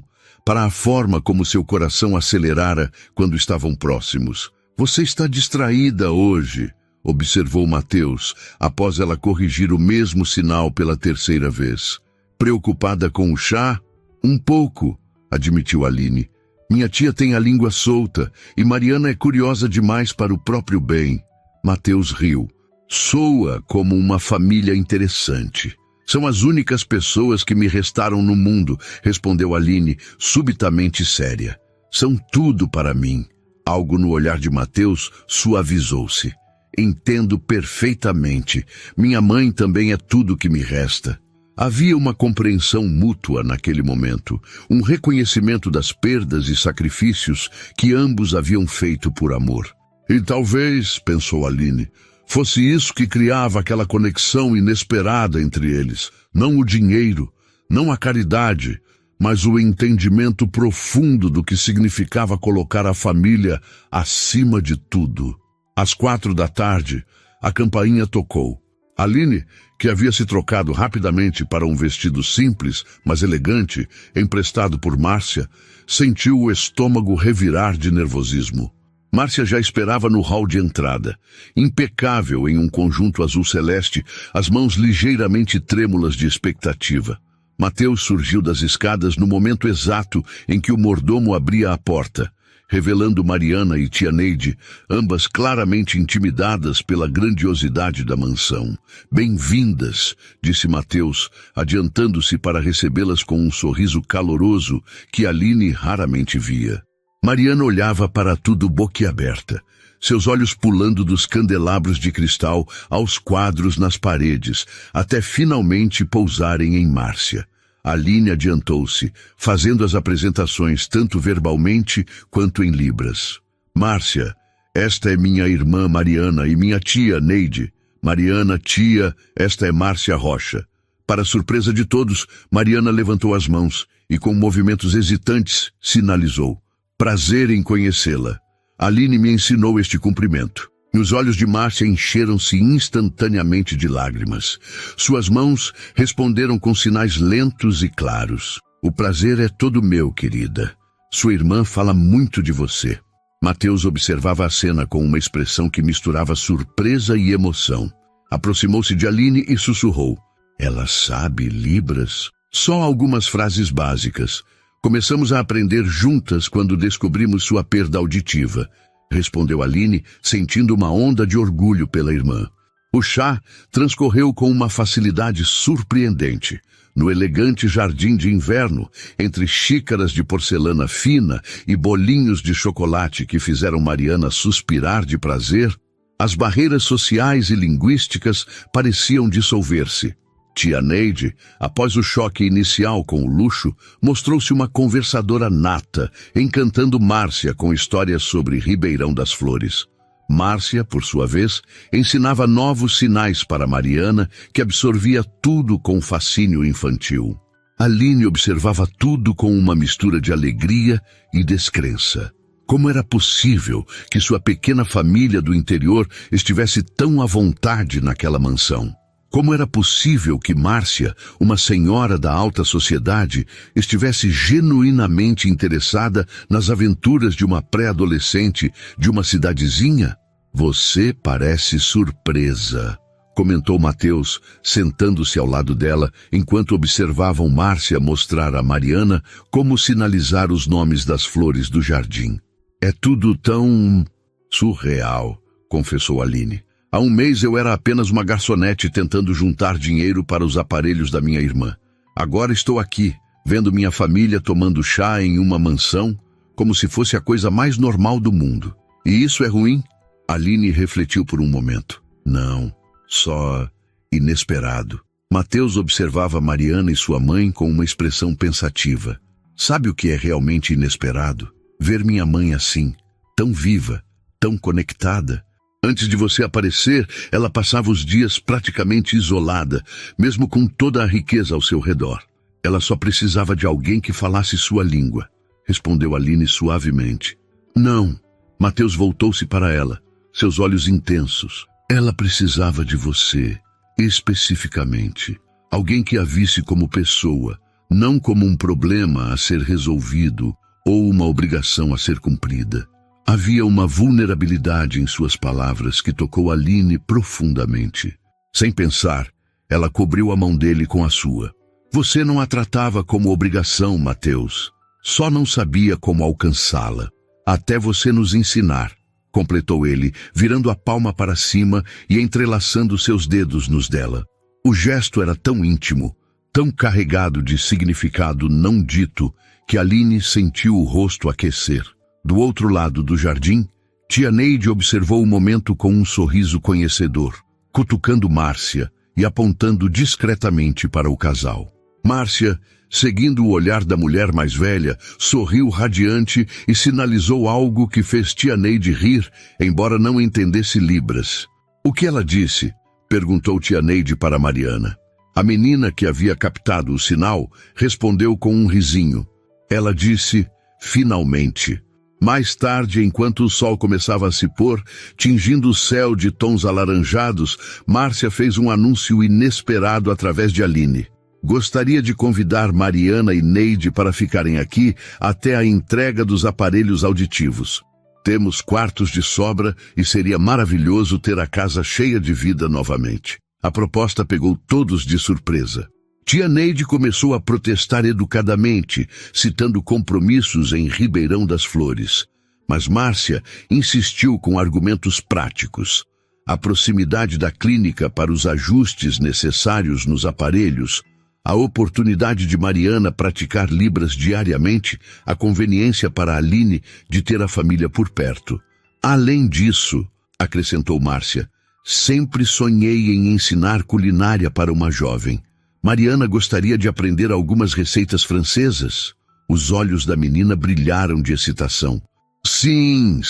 para a forma como seu coração acelerara quando estavam próximos. Você está distraída hoje, observou Mateus, após ela corrigir o mesmo sinal pela terceira vez. Preocupada com o chá? Um pouco, admitiu Aline. Minha tia tem a língua solta e Mariana é curiosa demais para o próprio bem. Mateus riu. Soa como uma família interessante. São as únicas pessoas que me restaram no mundo, respondeu Aline, subitamente séria. São tudo para mim. Algo no olhar de Mateus suavizou-se. Entendo perfeitamente. Minha mãe também é tudo que me resta. Havia uma compreensão mútua naquele momento, um reconhecimento das perdas e sacrifícios que ambos haviam feito por amor. E talvez, pensou Aline, fosse isso que criava aquela conexão inesperada entre eles. Não o dinheiro, não a caridade, mas o entendimento profundo do que significava colocar a família acima de tudo. Às 4 da tarde, a campainha tocou. Aline, que havia se trocado rapidamente para um vestido simples, mas elegante, emprestado por Márcia, sentiu o estômago revirar de nervosismo. Márcia já esperava no hall de entrada, impecável em um conjunto azul celeste, as mãos ligeiramente trêmulas de expectativa. Mateus surgiu das escadas no momento exato em que o mordomo abria a porta, revelando Mariana e tia Neide, ambas claramente intimidadas pela grandiosidade da mansão. Bem-vindas, disse Mateus, adiantando-se para recebê-las com um sorriso caloroso que Aline raramente via. Mariana olhava para tudo boquiaberta, seus olhos pulando dos candelabros de cristal aos quadros nas paredes, até finalmente pousarem em Márcia. Aline adiantou-se, fazendo as apresentações tanto verbalmente quanto em libras. Márcia, esta é minha irmã Mariana e minha tia Neide. Mariana, tia, esta é Márcia Rocha. Para surpresa de todos, Mariana levantou as mãos e, com movimentos hesitantes, sinalizou. Prazer em conhecê-la. Aline me ensinou este cumprimento. E os olhos de Márcia encheram-se instantaneamente de lágrimas. Suas mãos responderam com sinais lentos e claros. O prazer é todo meu, querida. Sua irmã fala muito de você. Mateus observava a cena com uma expressão que misturava surpresa e emoção. Aproximou-se de Aline e sussurrou. Ela sabe Libras? Só algumas frases básicas. Começamos a aprender juntas quando descobrimos sua perda auditiva, respondeu Aline, sentindo uma onda de orgulho pela irmã. O chá transcorreu com uma facilidade surpreendente. No elegante jardim de inverno, entre xícaras de porcelana fina e bolinhos de chocolate que fizeram Mariana suspirar de prazer, as barreiras sociais e linguísticas pareciam dissolver-se. Tia Neide, após o choque inicial com o luxo, mostrou-se uma conversadora nata, encantando Márcia com histórias sobre Ribeirão das Flores. Márcia, por sua vez, ensinava novos sinais para Mariana, que absorvia tudo com fascínio infantil. Aline observava tudo com uma mistura de alegria e descrença. Como era possível que sua pequena família do interior estivesse tão à vontade naquela mansão? Como era possível que Márcia, uma senhora da alta sociedade, estivesse genuinamente interessada nas aventuras de uma pré-adolescente de uma cidadezinha? Você parece surpresa, comentou Mateus, sentando-se ao lado dela, enquanto observavam Márcia mostrar a Mariana como sinalizar os nomes das flores do jardim. É tudo tão surreal, confessou Aline. Há um mês eu era apenas uma garçonete tentando juntar dinheiro para os aparelhos da minha irmã. Agora estou aqui, vendo minha família tomando chá em uma mansão, como se fosse a coisa mais normal do mundo. E isso é ruim? Aline refletiu por um momento. Não, só inesperado. Mateus observava Mariana e sua mãe com uma expressão pensativa. Sabe o que é realmente inesperado? Ver minha mãe assim, tão viva, tão conectada. Antes de você aparecer, ela passava os dias praticamente isolada, mesmo com toda a riqueza ao seu redor. Ela só precisava de alguém que falasse sua língua, respondeu Aline suavemente. Não. Mateus voltou-se para ela, seus olhos intensos. Ela precisava de você, especificamente. Alguém que a visse como pessoa, não como um problema a ser resolvido ou uma obrigação a ser cumprida. Havia uma vulnerabilidade em suas palavras que tocou Aline profundamente. Sem pensar, ela cobriu a mão dele com a sua. Você não a tratava como obrigação, Mateus. Só não sabia como alcançá-la. Até você nos ensinar, completou ele, virando a palma para cima e entrelaçando seus dedos nos dela. O gesto era tão íntimo, tão carregado de significado não dito, que Aline sentiu o rosto aquecer. Do outro lado do jardim, tia Neide observou o momento com um sorriso conhecedor, cutucando Márcia e apontando discretamente para o casal. Márcia, seguindo o olhar da mulher mais velha, sorriu radiante e sinalizou algo que fez tia Neide rir, embora não entendesse libras. O que ela disse? Perguntou tia Neide para Mariana. A menina, que havia captado o sinal, respondeu com um risinho. Ela disse, finalmente. Mais tarde, enquanto o sol começava a se pôr, tingindo o céu de tons alaranjados, Márcia fez um anúncio inesperado através de Aline. Gostaria de convidar Mariana e Neide para ficarem aqui até a entrega dos aparelhos auditivos. Temos quartos de sobra e seria maravilhoso ter a casa cheia de vida novamente. A proposta pegou todos de surpresa. Tia Neide começou a protestar educadamente, citando compromissos em Ribeirão das Flores. Mas Márcia insistiu com argumentos práticos. A proximidade da clínica para os ajustes necessários nos aparelhos, a oportunidade de Mariana praticar libras diariamente, a conveniência para Aline de ter a família por perto. Além disso, acrescentou Márcia, sempre sonhei em ensinar culinária para uma jovem. Mariana gostaria de aprender algumas receitas francesas. Os olhos da menina brilharam de excitação. Sim,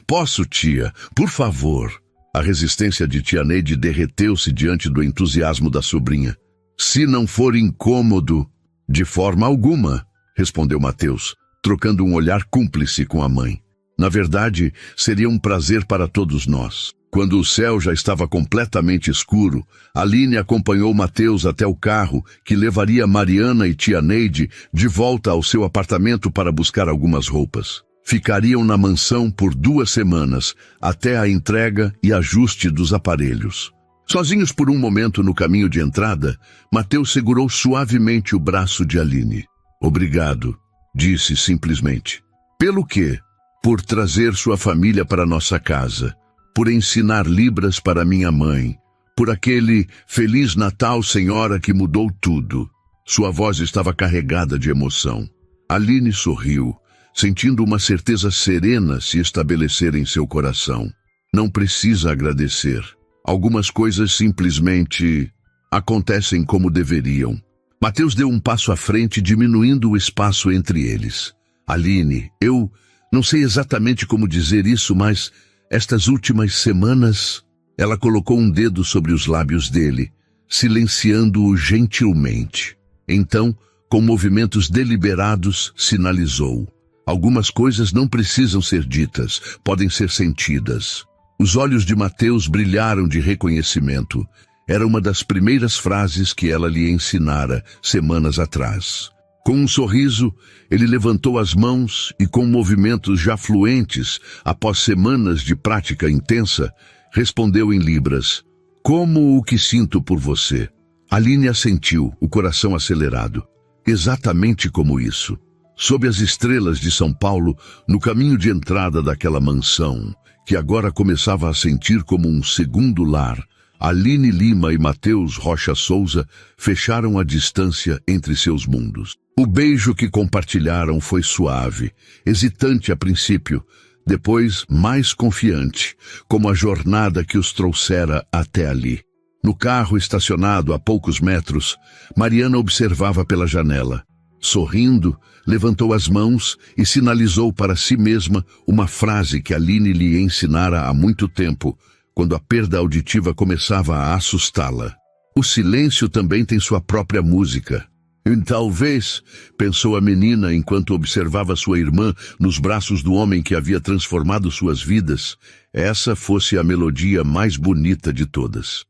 posso, tia, por favor. A resistência de tia Neide derreteu-se diante do entusiasmo da sobrinha. Se não for incômodo, de forma alguma, respondeu Mateus, trocando um olhar cúmplice com a mãe. Na verdade, seria um prazer para todos nós. Quando o céu já estava completamente escuro, Aline acompanhou Mateus até o carro que levaria Mariana e tia Neide de volta ao seu apartamento para buscar algumas roupas. Ficariam na mansão por 2 semanas, até a entrega e ajuste dos aparelhos. Sozinhos por um momento no caminho de entrada, Mateus segurou suavemente o braço de Aline. Obrigado, disse simplesmente. Pelo quê? Por trazer sua família para nossa casa. Por ensinar libras para minha mãe, por aquele Feliz Natal, senhora, que mudou tudo. Sua voz estava carregada de emoção. Aline sorriu, sentindo uma certeza serena se estabelecer em seu coração. Não precisa agradecer. Algumas coisas simplesmente acontecem como deveriam. Mateus deu um passo à frente, diminuindo o espaço entre eles. Aline, eu não sei exatamente como dizer isso, mas estas últimas semanas, ela colocou um dedo sobre os lábios dele, silenciando-o gentilmente. Então, com movimentos deliberados, sinalizou. Algumas coisas não precisam ser ditas, podem ser sentidas. Os olhos de Mateus brilharam de reconhecimento. Era uma das primeiras frases que ela lhe ensinara semanas atrás. Com um sorriso, ele levantou as mãos e, com movimentos já fluentes, após semanas de prática intensa, respondeu em libras: "Como o que sinto por você?" Aline assentiu, o coração acelerado. Exatamente como isso. Sob as estrelas de São Paulo, no caminho de entrada daquela mansão, que agora começava a sentir como um segundo lar, Aline Lima e Mateus Rocha Souza fecharam a distância entre seus mundos. O beijo que compartilharam foi suave, hesitante a princípio, depois mais confiante, como a jornada que os trouxera até ali. No carro estacionado a poucos metros, Mariana observava pela janela. Sorrindo, levantou as mãos e sinalizou para si mesma uma frase que Aline lhe ensinara há muito tempo, quando a perda auditiva começava a assustá-la. O silêncio também tem sua própria música. E talvez, pensou a menina enquanto observava sua irmã nos braços do homem que havia transformado suas vidas, essa fosse a melodia mais bonita de todas.